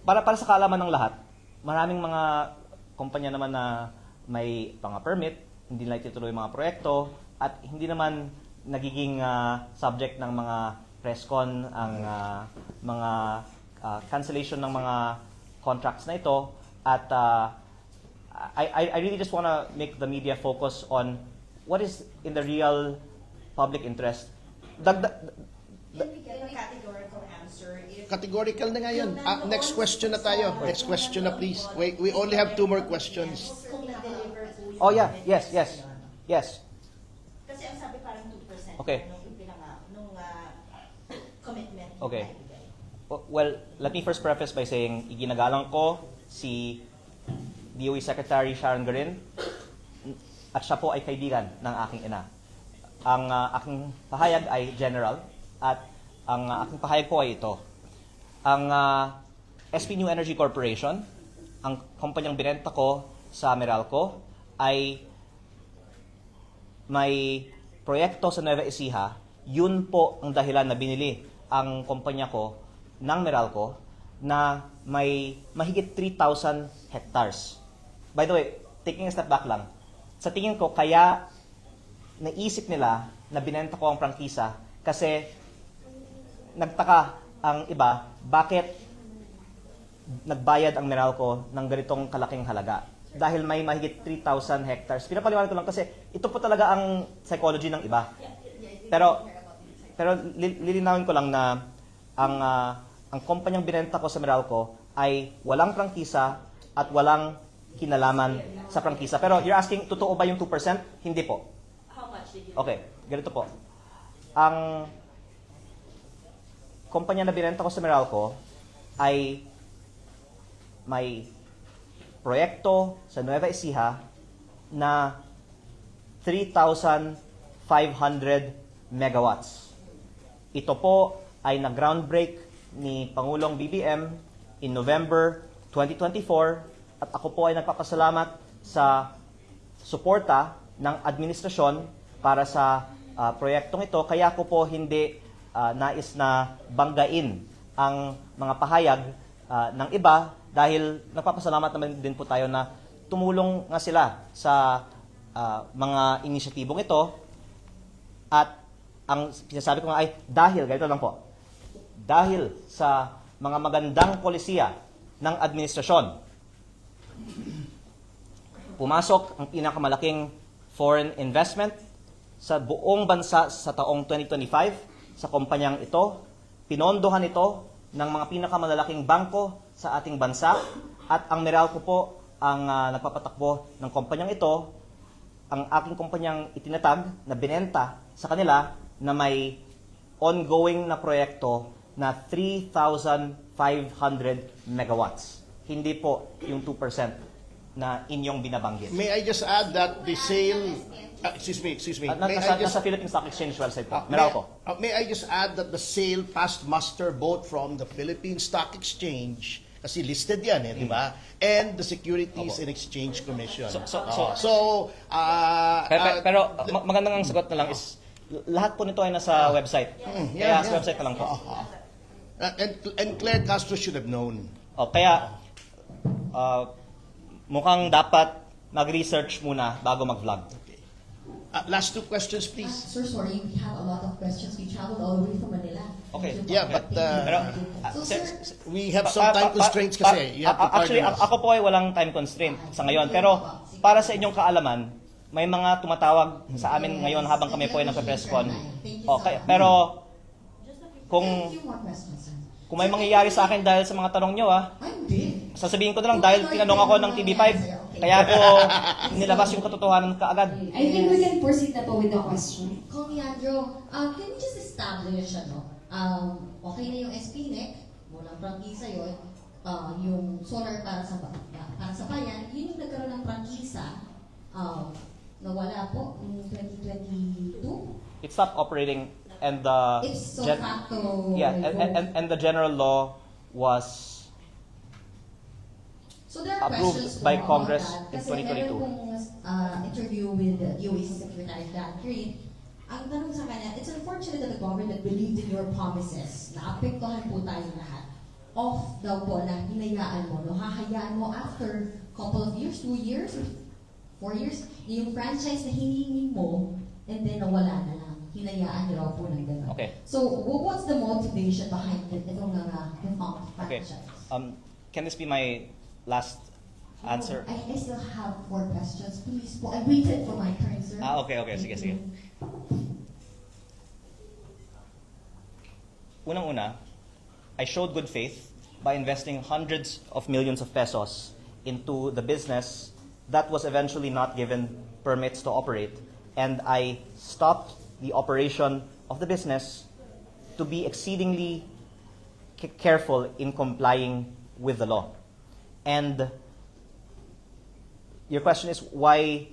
para sa kaalaman ng lahat, maraming mga kumpanya naman na may permit, hindi nila itutuloy mga proyekto at hindi naman nagiging subject ng mga presscon ang mga cancellation ng mga contracts na ito at I really just want to make the media focus on what is in the real public interest. Can we get a categorical answer? If Categorical na nga yun. Next question na tayo. Next question na please. We only have 2 more questions. kung na-deliver po yung Oh yeah, commitments yes. ninyo. Yes. Kasi ang sabi parang 2% Okay. nung commitment. Okay. Well, let me first preface by saying iginagalang ko si DOE Secretary Sharon Garin at siya po ay kaibigan ng aking ina. Ang aking pahayag ay general at ang aking pahayag po ay ito. Ang SP New Energy Corporation, ang kumpanyang binenta ko sa Meralco ay may proyekto sa Nueva Ecija. Yun po ang dahilan na binili ang kumpanya ko ng Meralco na may mahigit 3,000 hectares. By the way, taking a step back lang, sa tingin ko kaya naisip nila na binenta ko ang prangkisa kasi nagtaka ang iba bakit nagbayad ang Meralco ng ganitong kalaking halaga. Dahil may mahigit 3,000 hectares. Pinapaliwanag ko lang kasi ito po talaga ang psychology ng iba. Pero lilinawin ko lang na ang kumpanyang binenta ko sa Meralco ay walang prangkisa at walang kinalaman sa prangkisa. Pero you're asking, totoo ba yung 2%? Hindi po. How much did you Okay, ganito po. Ang kumpanya na binenta ko sa Meralco ay may proyekto sa Nueva Ecija na 3,500 megawatts. Ito po ay nag-groundbreak ni Pangulong BBM in November 2024 at ako po ay nagpapasalamat sa suporta ng administrasyon para sa proyektong ito. Kaya ko po hindi nais na banggain ang mga pahayag ng iba dahil nagpapasalamat naman din po tayo na tumulong nga sila sa mga inisyatibong ito. At ang sinasabi ko nga ay dahil, ganito lang po, dahil sa mga magandang polisiya ng administrasyon, pumasok ang pinakamalaking foreign investment sa buong bansa sa taong 2025 sa kumpanyang ito. Pinondohan ito ng mga pinakamalalaking bangko sa ating bansa at ang Meralco po ang nagpapatakbo ng kumpanyang ito. Ang aking kumpanyang itinatag na binenta sa kanila na may ongoing na proyekto na 3,500 megawatts. Hindi po yung 2% na inyong binabanggit. May I just add that the sale, excuse me. May I just Nasa Philippine Stock Exchange website po. May, Meralco. may I just add that the sale passed muster both from the Philippine Stock Exchange, kasi listed yan di ba? And the Securities and Exchange Commission. Pero magandang ang sagot na lang is lahat po nito ay nasa website. Kaya sa website na lang po. And Claire Castro should have known. Kaya mukhang dapat mag-research muna bago mag-vlog. Last two questions, please. Sir, sorry, we have a lot of questions. We traveled all the way from Manila. Okay. Yeah, but Pero, So, sir, we have some time constraints kasi. You have to actually, pardon us. ako po ay walang time constraint sa ngayon. Pero para sa inyong kaalaman, may mga tumatawag sa amin ngayon habang kami po ay nagpe-press con. Okay, pero kung few more questions, sir. kung may mangyayari sa akin dahil sa mga tanong nyo, Hindi. sasabihin ko na lang dahil tinanong ako ng TV5, kaya ko nilabas yung katotohanan kaagad. I think we can proceed na po with the question. Kung Leandro, can you just establish, okay na yung SPNEC, walang prangkisa yun, yung solar para sa bayan, yun yung nagkaroon ng prangkisa, nawala po in 2022. It stopped operating and the It's so facto. and the general law was So there are approved questions by po Congress about that. in Kasi 2022. meron pong interview with the UAC Secretary Dan Creed. Ang tanong sa kanya, it's unfortunate that the government believed in your promises na apektuhan po tayong lahat. Off daw po na hinayaan mo, hahayaan mo after couple of years, 2 years, 4 years, yung franchise na hinihingi mo, and then nawala na lang. Hinayaan niyo raw po ng gano'n. Okay. So, what's the motivation behind itong defunct Okay. franchise? Can this be my last answer? I still have 4 questions. Please po. I waited for my turn, sir. Okay. Sige. Unang-una, I showed good faith by investing hundreds of millions of pesos into the business that was eventually not given permits to operate. And I stopped the operation of the business to be exceedingly careful in complying with the law. And your question is why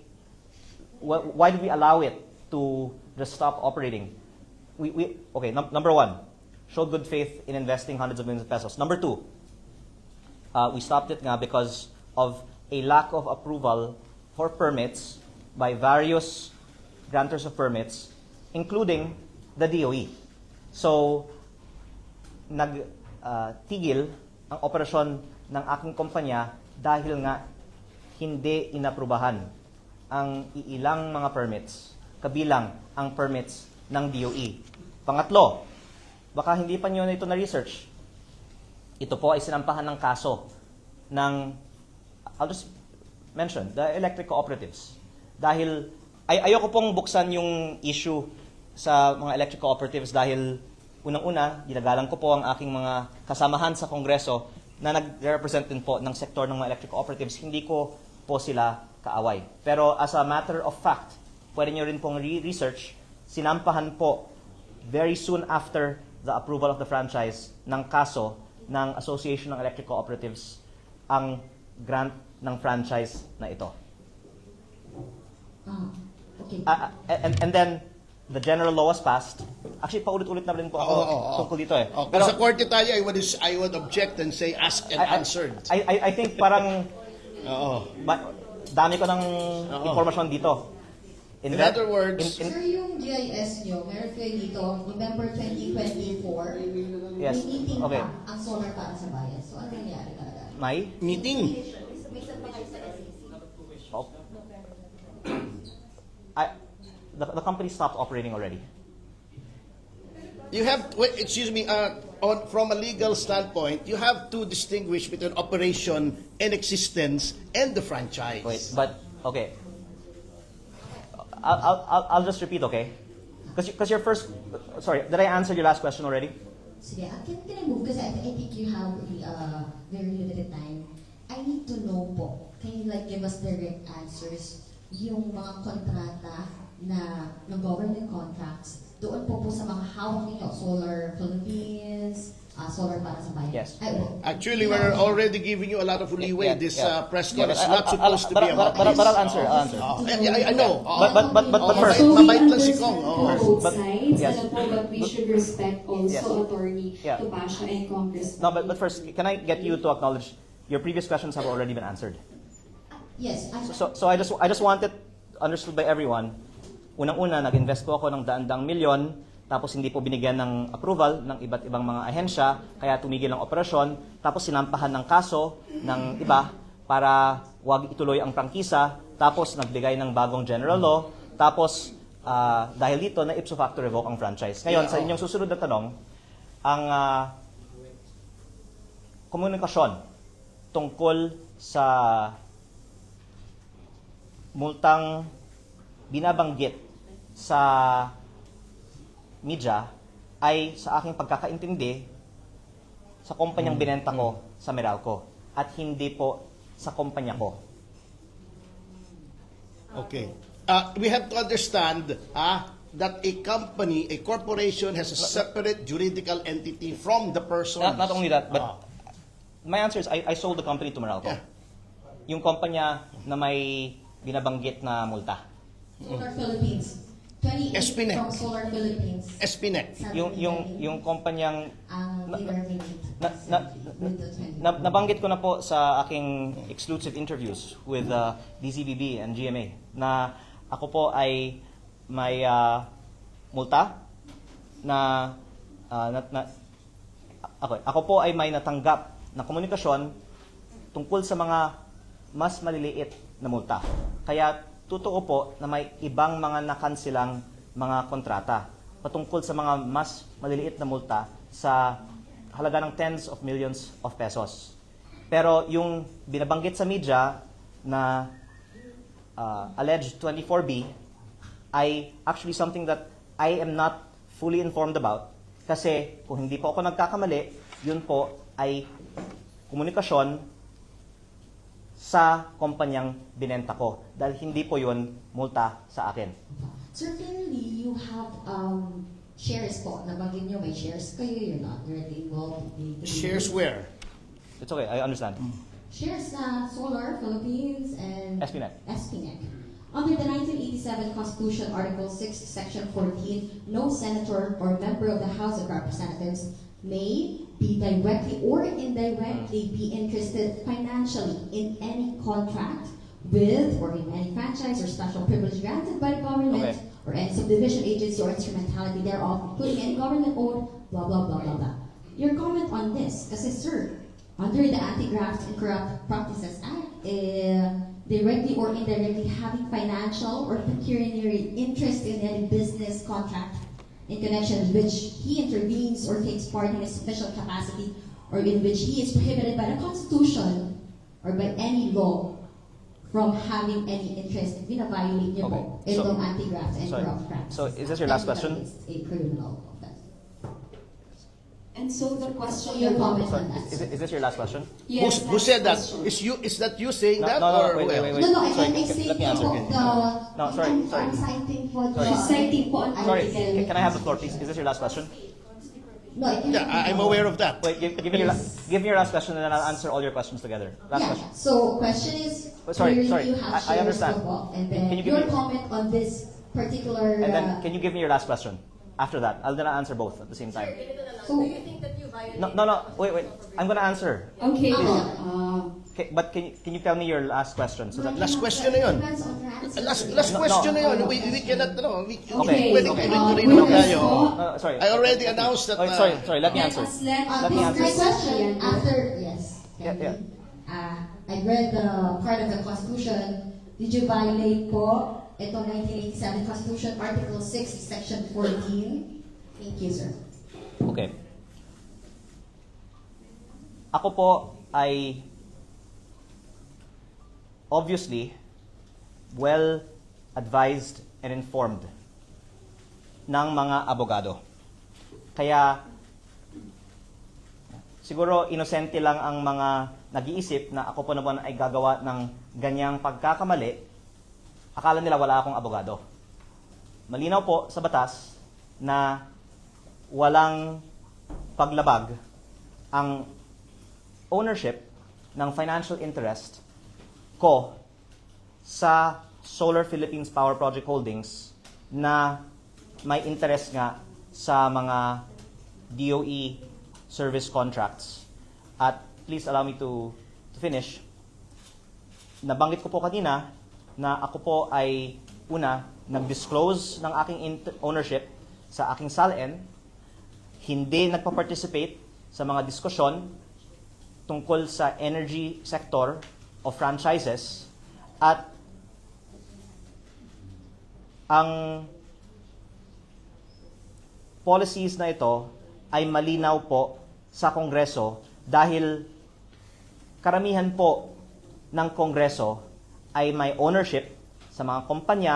did we allow it to just stop operating? Number one, showed good faith in investing hundreds of millions of pesos. Number two, we stopped it nga because of a lack of approval for permits by various grantors of permits, including the DOE. So, nagtigil ang operasyon ng aking kumpanya dahil nga hindi inaprubahan ang iilang mga permits, kabilang ang permits ng DOE. Pangatlo, baka hindi pa nyo na ito na-research. Ito po ay sinampahan ng kaso ng, I'll just mention, the electric cooperatives. Dahil ayoko pong buksan yung issue sa mga electric cooperatives dahil unang-una, ginagalang ko po ang aking mga kasamahan sa Kongreso na nag-represent din po ng sektor ng mga electric cooperatives. Hindi ko po sila kaaway. Pero as a matter of fact, pwede nyo rin pong research, sinampahan po very soon after the approval of the franchise ng kaso ng Association ng Electric Cooperatives ang grant ng franchise na ito. Okay. And then, the general law was passed. Actually, paulit-ulit na rin po ako tungkol dito eh. Kung sa korte tayo, I would object and say asked and answered. I think parang Oo. dami ko ng impormasyon dito. In other words, Sir, yung GIS nyo, meron kayo dito, November 2024, Yes. may meeting Okay. pa ang solar para sa bayan. So, ano nangyari talaga? May meeting. oh. The company stopped operating already. You have, wait, excuse me, from a legal standpoint, you have to distinguish between operation and existence and the franchise. Wait, but okay. I'll just repeat, okay? Because your first, sorry, did I answer your last question already? Sige, can I move? Kasi I think you have very limited time. I need to know po, can you like give us direct answers yung mga kontrata na ng government contracts doon po sa mga hawak ninyo, Solar Philippines, Solar para sa bayan. Yes. Actually, we're already giving you a lot of leeway. Yeah, This yeah. press con is not supposed to be about But this. I'll answer. I know. But first, So we mabait lang si understand Kong. both But- sides, yes. ano po, but we should respect also Yes. Attorney Yeah. Tupasha and Congressman. No, but first, can I get you to acknowledge your previous questions have already been answered? Yes, So I just wanted understood by everyone. Unang-una, nag-invest po ako ng daan-daang milyon, tapos hindi po binigyan ng approval ng iba't ibang mga ahensya, kaya tumigil ang operasyon, tapos sinampahan ng kaso ng iba para wag ituloy ang prangkisa, tapos nagbigay ng bagong general law, tapos dahil dito na ipso facto revoke ang franchise. Ngayon, sa inyong susunod na tanong, ang komunikasyon tungkol sa multang binabanggit sa media ay sa aking pagkakaintindi sa kumpanyang binenta ko sa Meralco at hindi po sa kumpanya ko. Okay. We have to understand that a company, a corporation has a separate juridical entity from the person. Not only that, but my answer is I sold the company to Meralco. Yeah. Yung kumpanya na may binabanggit na multa. Solar Philippines. 28 Espinec. from Solar Philippines. Espinec. Yung kumpanyang Ang nabanggit ko na po sa aking exclusive interviews with DZBB and GMA na ako po ay may multa na ako po ay may natanggap na komunikasyon tungkol sa mga mas maliliit na multa. Kaya totoo po na may ibang mga nakansilang mga kontrata patungkol sa mga mas maliliit na multa sa halaga ng tens of millions of pesos. Pero yung binabanggit sa media na alleged 24B ay actually something that I am not fully informed about kasi kung hindi po ako nagkakamali, yun po ay komunikasyon sa kumpanyang binenta ko dahil hindi po yun multa sa akin. Certainly, you have shares po. Nabagin nyo may shares kayo. You're not directly involved. Shares where? It's okay, I understand. Shares na Solar Philippines and Espinec. Under the 1987 Constitution, Article 6, Section 14, no senator or member of the House of Representatives may be directly or indirectly be interested financially in any contract with or in any franchise or special privilege granted by the government or any subdivision agency or instrumentality thereof, including any government-owned, blah, blah, blah, blah, blah. Your comment on this, kasi sir, under the Anti-Graft and Corrupt Practices Act, directly or indirectly having financial or pecuniary interest in any business contract in connection with which he intervenes or takes part in his official capacity or in which he is prohibited by the Constitution or by any law from having any interest in violate niyo po itong anti-graft and corrupt practices. So is this your last question? It's a criminal offense. And so the question, Your comment Sorry, on that. is this your last question? Yes, Who said that? question. Is that you saying No, that? no, or wait, who wait, else? wait. No, Sorry, I'm let saying me answer. No, sorry. I'm citing for the... Sorry. She's citing po ang Sorry, article. can I have the floor, please? Is this your last question? No, I can Yeah, I'm aware of that. Wait, give me your last question, and then I'll answer all your questions together. Last Yeah. question. So question is, Oh, sorry, clearly sorry. you have I shared understand. football, and then Can you give your me- comment on this particular. And then, can you give me your last question? After that, I'll then answer both at the same time. So- Do you think that you violated? No. Wait. I'm gonna answer. Okay, Okay, but can you tell me your last question? So that Last question na yun. Depends on your answer. Last question na yun. We cannot, Okay. pwedeng Okay. tuloy-tuloy naman tayo. sorry. I already announced that. Oh, sorry. Let me answer. Let me My answer. question after, yes. Yeah. I read the part of the Constitution. Did you violate po ito 1987 Constitution Article 6, Section 14? Thank you, sir. Okay. Ako po ay obviously well advised and informed ng mga abogado. Kaya siguro inosente lang ang mga nag-iisip na ako po naman ay gagawa ng ganyang pagkakamali. Akala nila wala akong abogado. Malinaw po sa batas na walang paglabag ang ownership ng financial interest ko sa Solar Philippines Power Project Holdings na may interest nga sa mga DOE service contracts. At please allow me to finish. Nabanggit ko po kanina na ako po ay una nag-disclose ng aking ownership sa aking SALN, hindi nagpa-participate sa mga diskusyon tungkol sa energy sector o franchises, at ang policies na ito ay malinaw po sa Kongreso dahil karamihan po ng Kongreso ay may ownership sa mga kumpanya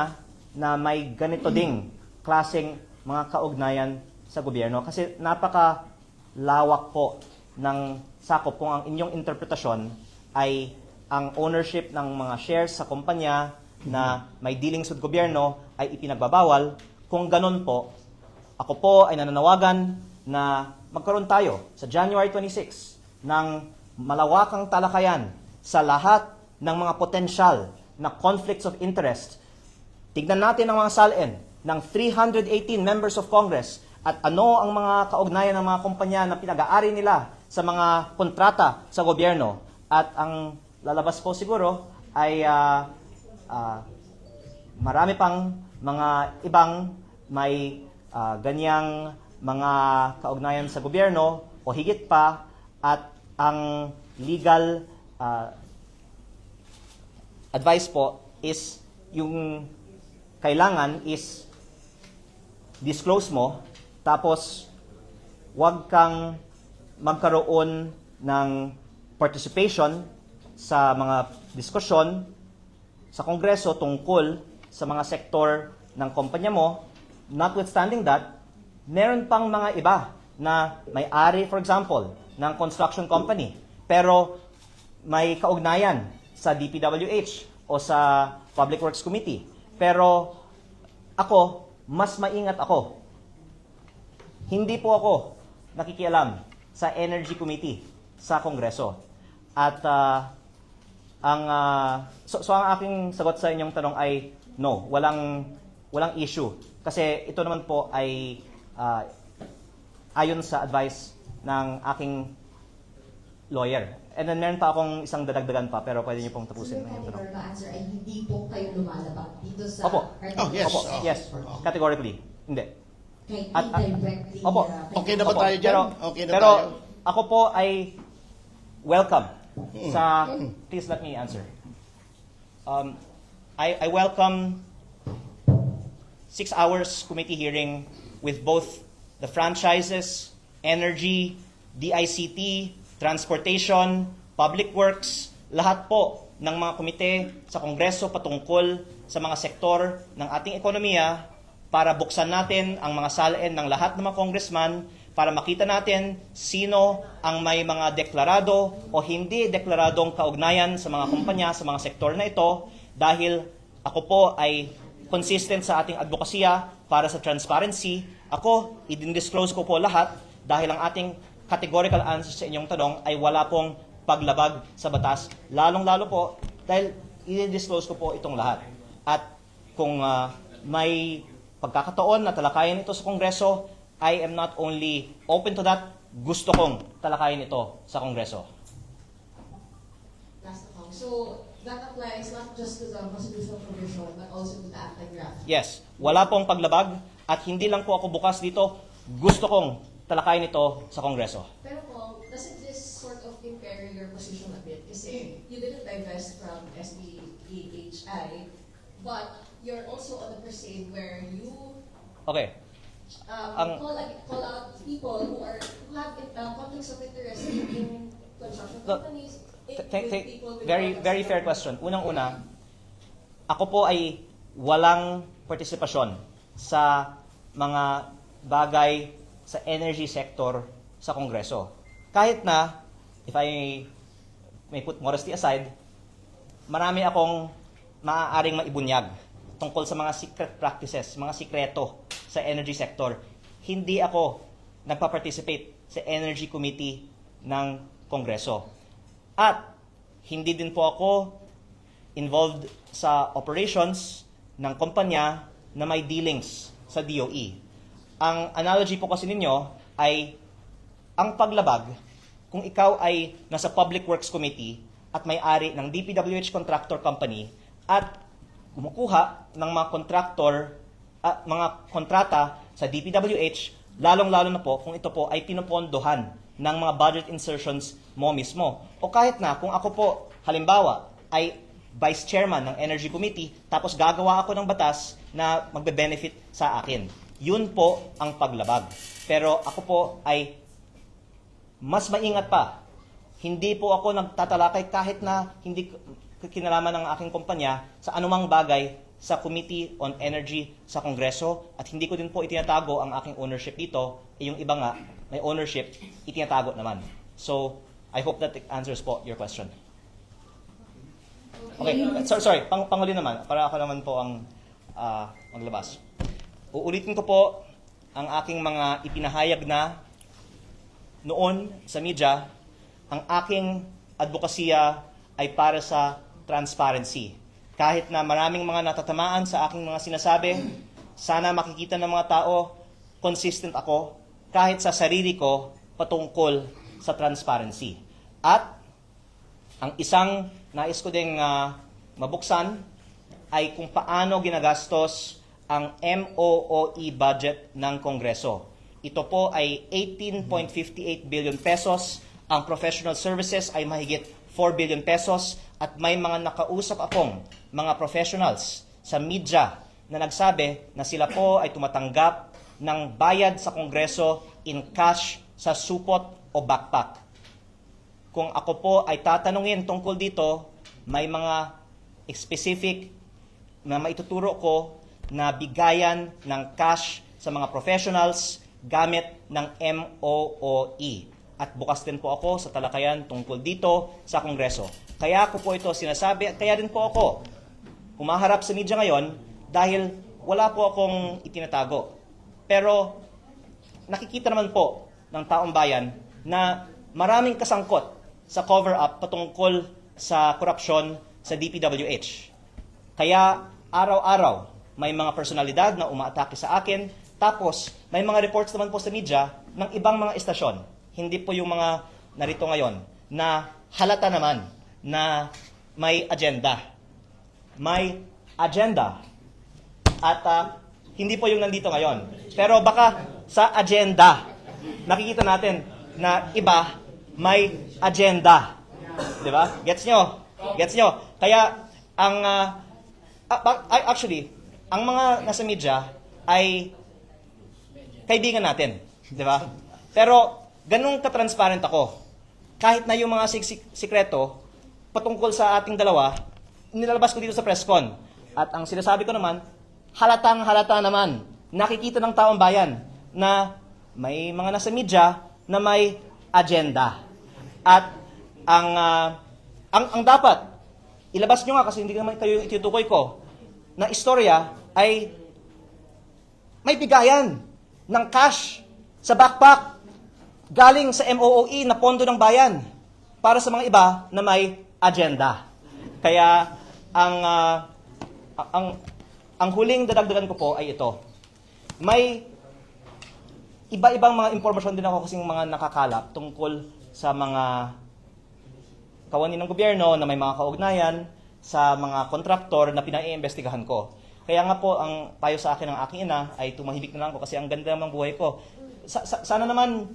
na may ganito ding klaseng mga kaugnayan sa gobyerno. Kasi napaka-lawak po ng sakop kung ang inyong interpretasyon ay ang ownership ng mga shares sa kumpanya na may dealings with gobyerno ay ipinagbabawal. Kung ganun po, ako po ay nananawagan na magkaroon tayo sa January 26 ng malawakang talakayan sa lahat ng mga potensyal na conflicts of interest. Tignan natin ang mga SALN ng 318 members of Congress at ano ang mga kaugnayan ng mga kumpanya na pinag-aari nila sa mga kontrata sa gobyerno. At ang lalabas po siguro ay marami pang mga ibang may ganyang mga kaugnayan sa gobyerno o higit pa, at ang legal advice po is yung kailangan is disclose mo, tapos wag kang magkaroon ng participation sa mga diskusyon sa Kongreso tungkol sa mga sektor ng kumpanya mo. Notwithstanding that, meron pang mga iba na may-ari, for example, ng construction company, pero may kaugnayan sa DPWH o sa Public Works Committee. Pero ako, mas maingat ako. Hindi po ako nakikialam sa Energy Committee sa Kongreso. At ang aking sagot sa inyong tanong ay no, walang issue. Kasi ito naman po ay ayon sa advice ng aking lawyer. And then meron pa akong isang dadagdagan pa, pero pwede niyo pong tapusin So, yung your tanong. particular answer ay hindi po kayo lumalabag dito sa Opo. article. Oh, yes. Opo, yes, categorically. Hindi. Kay At- indirectly. Opo. Okay na ba Opo, tayo dyan? Okay na pero tayo? ako po ay welcome sa... Please let me answer. I welcome 6 hours committee hearing with both the franchises, energy, DICT, transportation, public works, lahat po ng mga komite sa Kongreso patungkol sa mga sektor ng ating ekonomiya para buksan natin ang mga SALN ng lahat ng mga congressman para makita natin sino ang may mga deklarado o hindi deklaradong kaugnayan sa mga kumpanya, sa mga sektor na ito, dahil ako po ay consistent sa ating advokasya para sa transparency. Ako, i-disclose ko po lahat dahil ang ating categorical answer sa inyong tanong ay wala pong paglabag sa batas, lalong-lalo po dahil i-disclose ko po itong lahat. At kung may pagkakataon na talakayin ito sa Kongreso, I am not only open to that, gusto kong talakayin ito sa Kongreso. Last account. So, that applies not just to the constitutional provision, but also to the anti-graft. Yes, wala pong paglabag at hindi lang po ako bukas dito, gusto kong talakayin ito sa Kongreso. Pero po, doesn't this sort of impair your position a bit? Kasi you didn't divest from SBEHI, but you're also on the crusade where you Okay, call out people who have conflicts of interest in construction Look, companies. very fair question. Unang-una, ako po ay walang partisipasyon sa mga bagay sa energy sector sa Kongreso. Kahit na, if I may put modesty aside, marami akong maaaring maibunyag tungkol sa mga secret practices, mga sikreto sa energy sector. Hindi ako nagpa-participate sa Energy Committee ng Kongreso. At hindi din po ako involved sa operations ng kumpanya na may dealings sa DOE. Ang analogy po kasi ninyo ay ang paglabag kung ikaw ay nasa Public Works Committee at may-ari ng DPWH Contractor Company at kumukuha ng mga mga kontrata sa DPWH, lalong-lalo na po kung ito po ay pinupondohan ng mga budget insertions mo mismo. O kahit na kung ako po, halimbawa, ay Vice Chairman ng Energy Committee, tapos gagawa ako ng batas na magbe-benefit sa akin. Yun po ang paglabag. Pero ako po ay mas maingat pa. Hindi po ako nagtatalakay kahit na hindi kinalaman ng aking kumpanya sa anumang bagay sa Committee on Energy sa Kongreso at hindi ko din po itinatago ang aking ownership dito. Yung iba nga, may ownership, itinatago naman. So, I hope that answers po your question. Okay, sorry, panguli naman, para ako naman po ang maglabas. Uulitin ko po ang aking mga ipinahayag na noon sa media. Ang aking advokasya ay para sa transparency. Kahit na maraming mga natatamaan sa aking mga sinasabi, sana makikita ng mga tao, consistent ako, kahit sa sarili ko, patungkol sa transparency. At ang isang nais ko ding mabuksan ay kung paano ginagastos ang MOOE budget ng Kongreso. Ito po ay 18.58 billion pesos. Ang professional services ay mahigit 4 billion pesos. At may mga nakausap akong mga professionals sa media na nagsabi na sila po ay tumatanggap ng bayad sa Kongreso in cash sa supot o backpack. Kung ako po ay tatanungin tungkol dito, may mga specific na maituturo ko na bigayan ng cash sa mga professionals gamit ng MOOE. At bukas din po ako sa talakayan tungkol dito sa Kongreso. Kaya ko po ito sinasabi at kaya din po ako humaharap sa media ngayon dahil wala po akong itinatago. Pero nakikita naman po ng taong bayan na maraming kasangkot sa cover-up patungkol sa korupsyon sa DPWH. Kaya araw-araw may mga personalidad na umaatake sa akin, tapos may mga reports naman po sa media ng ibang mga estasyon. Hindi po yung mga narito ngayon na halata naman na may agenda. May agenda. At hindi po yung nandito ngayon. Pero baka sa agenda, nakikita natin na iba may agenda. Diba? Gets nyo? Gets nyo? Kaya, actually, ang mga nasa media ay kaibigan natin. Diba? Pero, ganun ka-transparent ako. Kahit na yung mga sikreto, patungkol sa ating dalawa, nilalabas ko dito sa press con. At ang sinasabi ko naman, halatang-halata naman, nakikita ng taong bayan na may mga nasa media na may agenda. At ang dapat, ilabas nyo nga kasi hindi naman kayo itutukoy ko, na istorya ay may bigayan ng cash sa backpack. galing sa MOOE na pondo ng bayan para sa mga iba na may agenda. Kaya ang huling dadagdagan ko po ay ito. May iba-ibang mga impormasyon din ako kasing mga nakakalap tungkol sa mga kawani ng gobyerno na may mga kaugnayan sa mga kontraktor na pinaiimbestigahan ko. Kaya nga po, ang payo sa akin ng aking ina ay tumahimik na lang ko kasi ang ganda ng buhay ko. Sana naman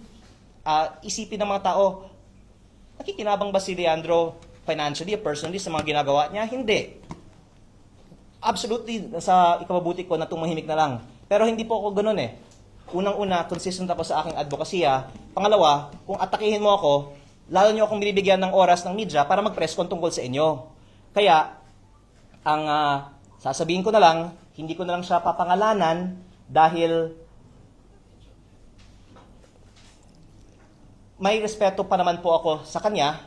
isipin ng mga tao, nakikinabang ba si Leandro financially, personally, sa mga ginagawa niya? Hindi. Absolutely, sa ikababuti ko na tumahimik na lang. Pero hindi po ako ganun eh. Unang-una, consistent ako sa aking advokasya. Pangalawa, kung atakihin mo ako, lalo niyo akong binibigyan ng oras ng media para mag-press con tungkol sa inyo. Kaya, ang sasabihin ko na lang, hindi ko na lang siya papangalanan dahil may respeto pa naman po ako sa kanya,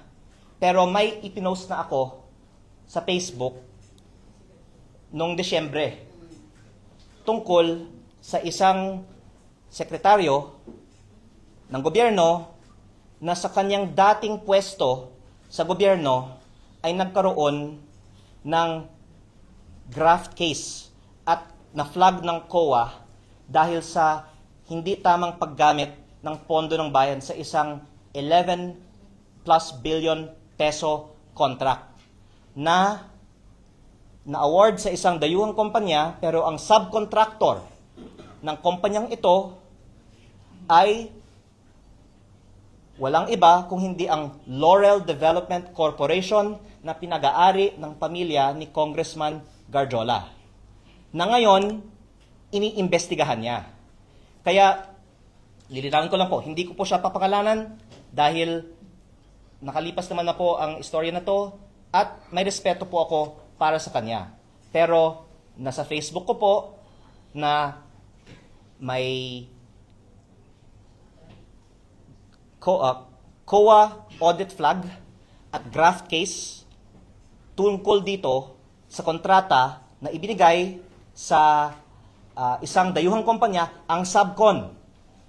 pero may ipinost na ako sa Facebook noong Desyembre tungkol sa isang sekretaryo ng gobyerno na sa kanyang dating pwesto sa gobyerno ay nagkaroon ng graft case at na-flag ng COA dahil sa hindi tamang paggamit ng pondo ng bayan sa isang 11 plus billion peso contract na na-award sa isang dayuhang kumpanya pero ang subcontractor ng kumpanyang ito ay walang iba kung hindi ang Laurel Development Corporation na pinag-aari ng pamilya ni Congressman Garjola, na ngayon iniimbestigahan niya. Kaya, lilinawin ko lang po, hindi ko po siya papangalanan dahil nakalipas naman na po ang istorya na to at may respeto po ako para sa kanya. Pero, nasa Facebook ko po na may COA audit flag at graft case tungkol dito sa kontrata na ibinigay sa isang dayuhang kumpanya. Ang subcon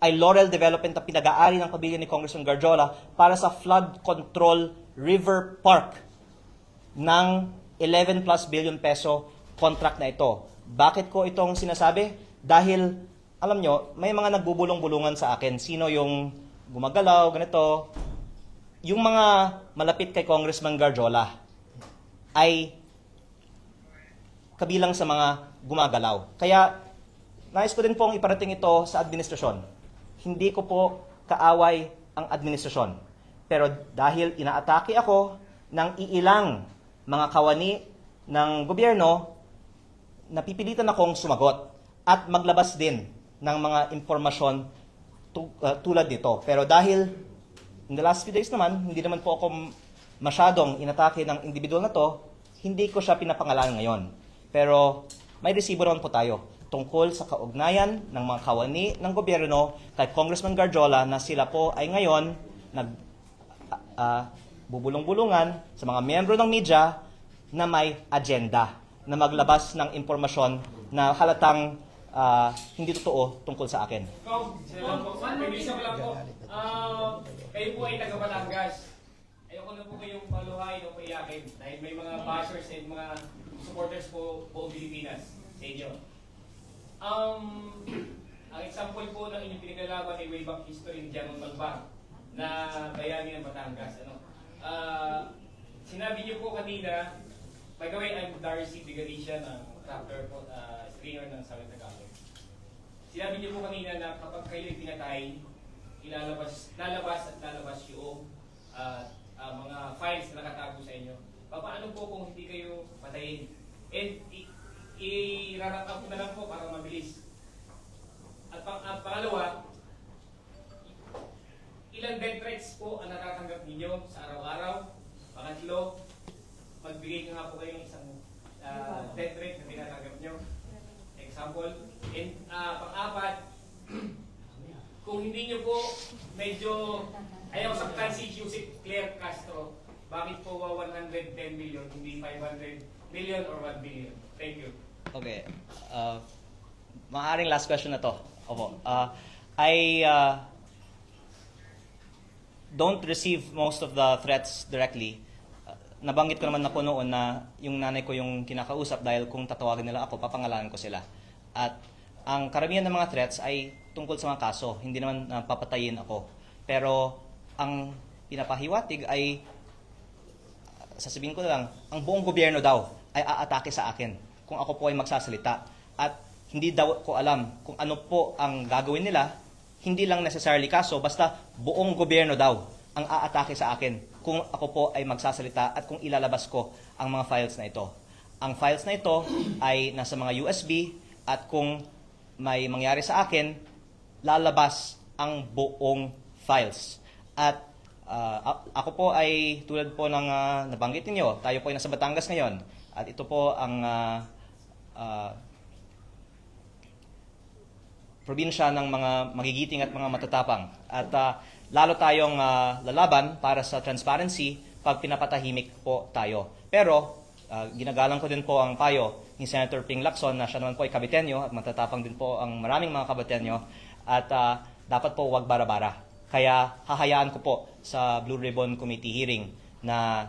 ay Laurel Development na pinag-aari ng pamilya ni Congressman Garjola para sa flood control river park ng 11 plus billion peso contract na ito. Bakit ko itong sinasabi? Dahil, alam nyo, may mga nagbubulong-bulungan sa akin. Sino yung gumagalaw, ganito. Yung mga malapit kay Congressman Garjola ay kabilang sa mga gumagalaw. Kaya, nais ko din pong iparating ito sa administrasyon. Hindi ko po kaaway ang administrasyon. Pero dahil inaatake ako ng iilang mga kawani ng gobyerno, napipilitan akong sumagot at maglabas din ng mga impormasyon tulad nito. Pero dahil in the last few days naman, hindi naman po ako masyadong inatake ng individual na to, hindi ko siya pinapangalanan ngayon. Pero may resibo naman po tayo tungkol sa kaugnayan ng mga kawani ng gobyerno kay Congressman Garjola na sila po ay ngayon bubulong-bulungan sa mga miyembro ng media na may agenda na maglabas ng impormasyon na halatang hindi totoo tungkol sa akin. Pag-isa ko lang po. Kayo po ay taga Batangas. Ayoko na po kayong paluhain o paiyakin dahil may mga bashers and mga supporters po buong Pilipinas sa inyo. Ang example po ng inyong pinaglalaban ay way back history ni General Malbang na bayani ng Batangas. Sinabi niyo po kanina, by the way, I'm Darcy Bigalicia ng rapper po, screener ng Southern Tagalog. Sinabi niyo po kanina na kapag kayo pinatay, lalabas yung mga files na nakatago sa inyo. Paano po kung hindi kayo patayin? And i-rarap ko na lang po para mabilis. At pangalawa, ilang death threats po ang natatanggap ninyo sa araw-araw? Pangatlo, magbigay nga po kayo ng isang death threat na tinatanggap nyo. Example. And pang-apat, kung hindi nyo po medyo ayaw saktan si Yusek Claire Castro, bakit po 110 million, hindi 500 million or 1 billion? Thank you. Okay. Maaaring last question na to. Opo. don't receive most of the threats directly. Nabanggit ko naman na po noon na yung nanay ko yung kinakausap dahil kung tatawagin nila ako, papangalanan ko sila. At ang karamihan ng mga threats ay tungkol sa mga kaso, hindi naman papatayin ako. Pero ang pinapahiwatig ay, sasabihin ko lang, ang buong gobyerno daw ay aatake sa akin kung ako po ay magsasalita. At hindi daw ko alam kung ano po ang gagawin nila, hindi lang necessarily kaso, basta buong gobyerno daw ang aatake sa akin kung ako po ay magsasalita at kung ilalabas ko ang mga files na ito. Ang files na ito ay nasa mga USB at kung may mangyari sa akin, lalabas ang buong files. At ako po ay tulad po ng nabanggit ninyo, tayo po ay nasa Batangas ngayon at ito po ang probinsya ng mga magigiting at mga matatapang. At lalo tayong lalaban para sa transparency pag pinapatahimik po tayo. Pero ginagalang ko din po ang payo ni Senator Ping Lacson na siya naman po ay Kabitenyo at matatapang din po ang maraming mga Kabitenyo at dapat po wag bara-bara. Kaya hahayaan ko po sa Blue Ribbon Committee hearing na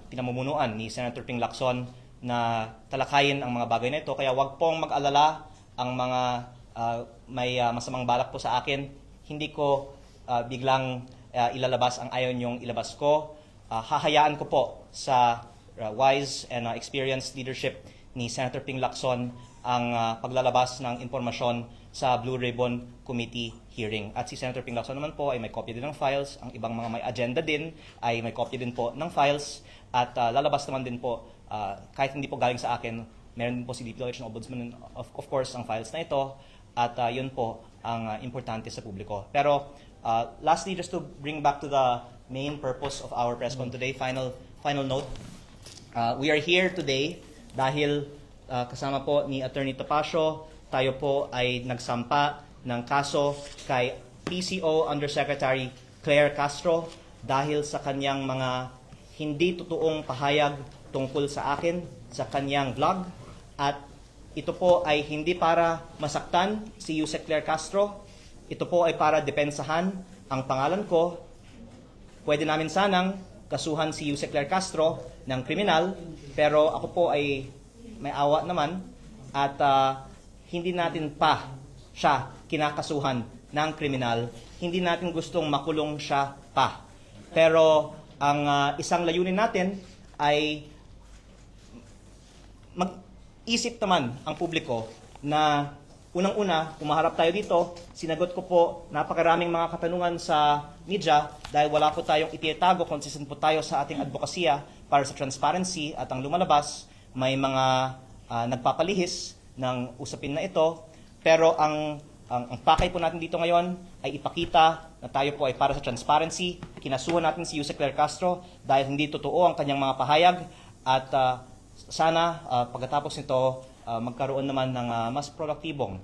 pinamumunuan ni Senator Ping Lacson na talakayin ang mga bagay na ito. Kaya wag pong mag-alala ang mga may masamang balak po sa akin. Hindi ko biglang ilalabas ang ayaw niyong ilabas ko. Hahayaan ko po sa wise and experienced leadership ni Senator Ping Lacson ang paglalabas ng impormasyon sa Blue Ribbon Committee hearing. At si Senator Ping Lacson naman po ay may copy din ng files. Ang ibang mga may agenda din ay may copy din po ng files. At lalabas naman din po, kahit hindi po galing sa akin, meron din po si DPWH and Ombudsman, of course, ang files na ito. At yun po ang importante sa publiko. Pero lastly, just to bring back to the main purpose of our press con today, final note. We are here today dahil kasama po ni Attorney Topacio, tayo po ay nagsampa ng kaso kay PCO Undersecretary Claire Castro dahil sa kanyang mga hindi totoong pahayag tungkol sa akin, sa kanyang vlog. At ito po ay hindi para masaktan si Yusek Claire Castro. Ito po ay para depensahan ang pangalan ko. Pwede namin sanang kasuhan si Yusek Claire Castro ng kriminal, pero ako po ay may awa naman at hindi natin pa siya kinakasuhan ng kriminal. Hindi natin gustong makulong siya pa. Pero ang isang layunin natin ay mag-isip naman ang publiko na unang-una, kumaharap tayo dito, sinagot ko po napakaraming mga katanungan sa media dahil wala po tayong ititago, consistent po tayo sa ating advokasya para sa transparency at ang lumalabas, may mga nagpapalihis ng usapin na ito. Pero ang pakay po natin dito ngayon ay ipakita na tayo po ay para sa transparency. Kinasuhan natin si Yusek Claire Castro dahil hindi totoo ang kanyang mga pahayag at sana pagkatapos nito magkaroon naman ng mas produktibong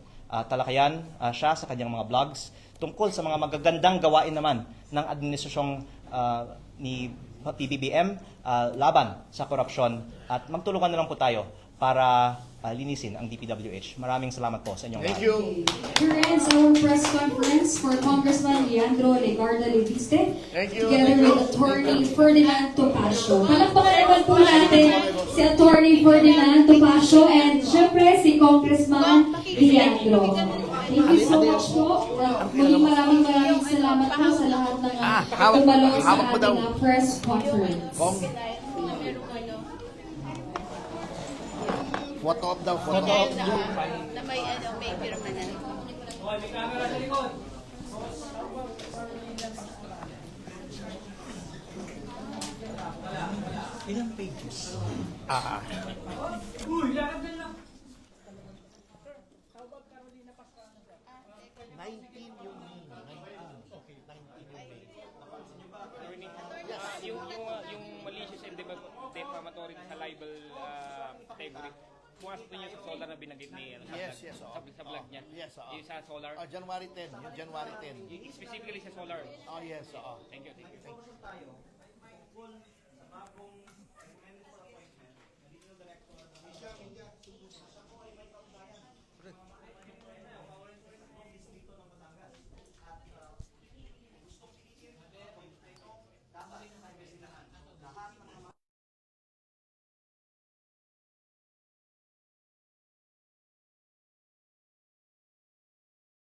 talakayan siya sa kanyang mga vlogs tungkol sa mga magagandang gawain naman ng administrasyong ni PBBM laban sa korupsyon at magtulungan na lang po tayo para linisin ang DPWH. Maraming salamat po sa inyong Thank lahat. you. Here ends our press conference for Congressman Leandro Legarda Leviste, Thank you. together Thank you. with Attorney Ferdinand Topacio. Palakpakan naman po natin si Attorney Ferdinand Topacio and syempre si Congressman Leandro. Thank you so much po. Muling maraming salamat po sa lahat ng tumalo sa ating press conference. Photo op daw, photo op. Na may pirma na. Okay, may camera sa likod. Ilang pages? Uy, lakad na lang. 19 yung Okay, 19 yung Yung malicious and defamatory sa libel category. Pumasok din yung sa solar na binanggit ni Yes, sa vlog niya. Yes, Yung sa solar. January 10, yung January 10. Specifically sa solar. Oh, yes, Thank you.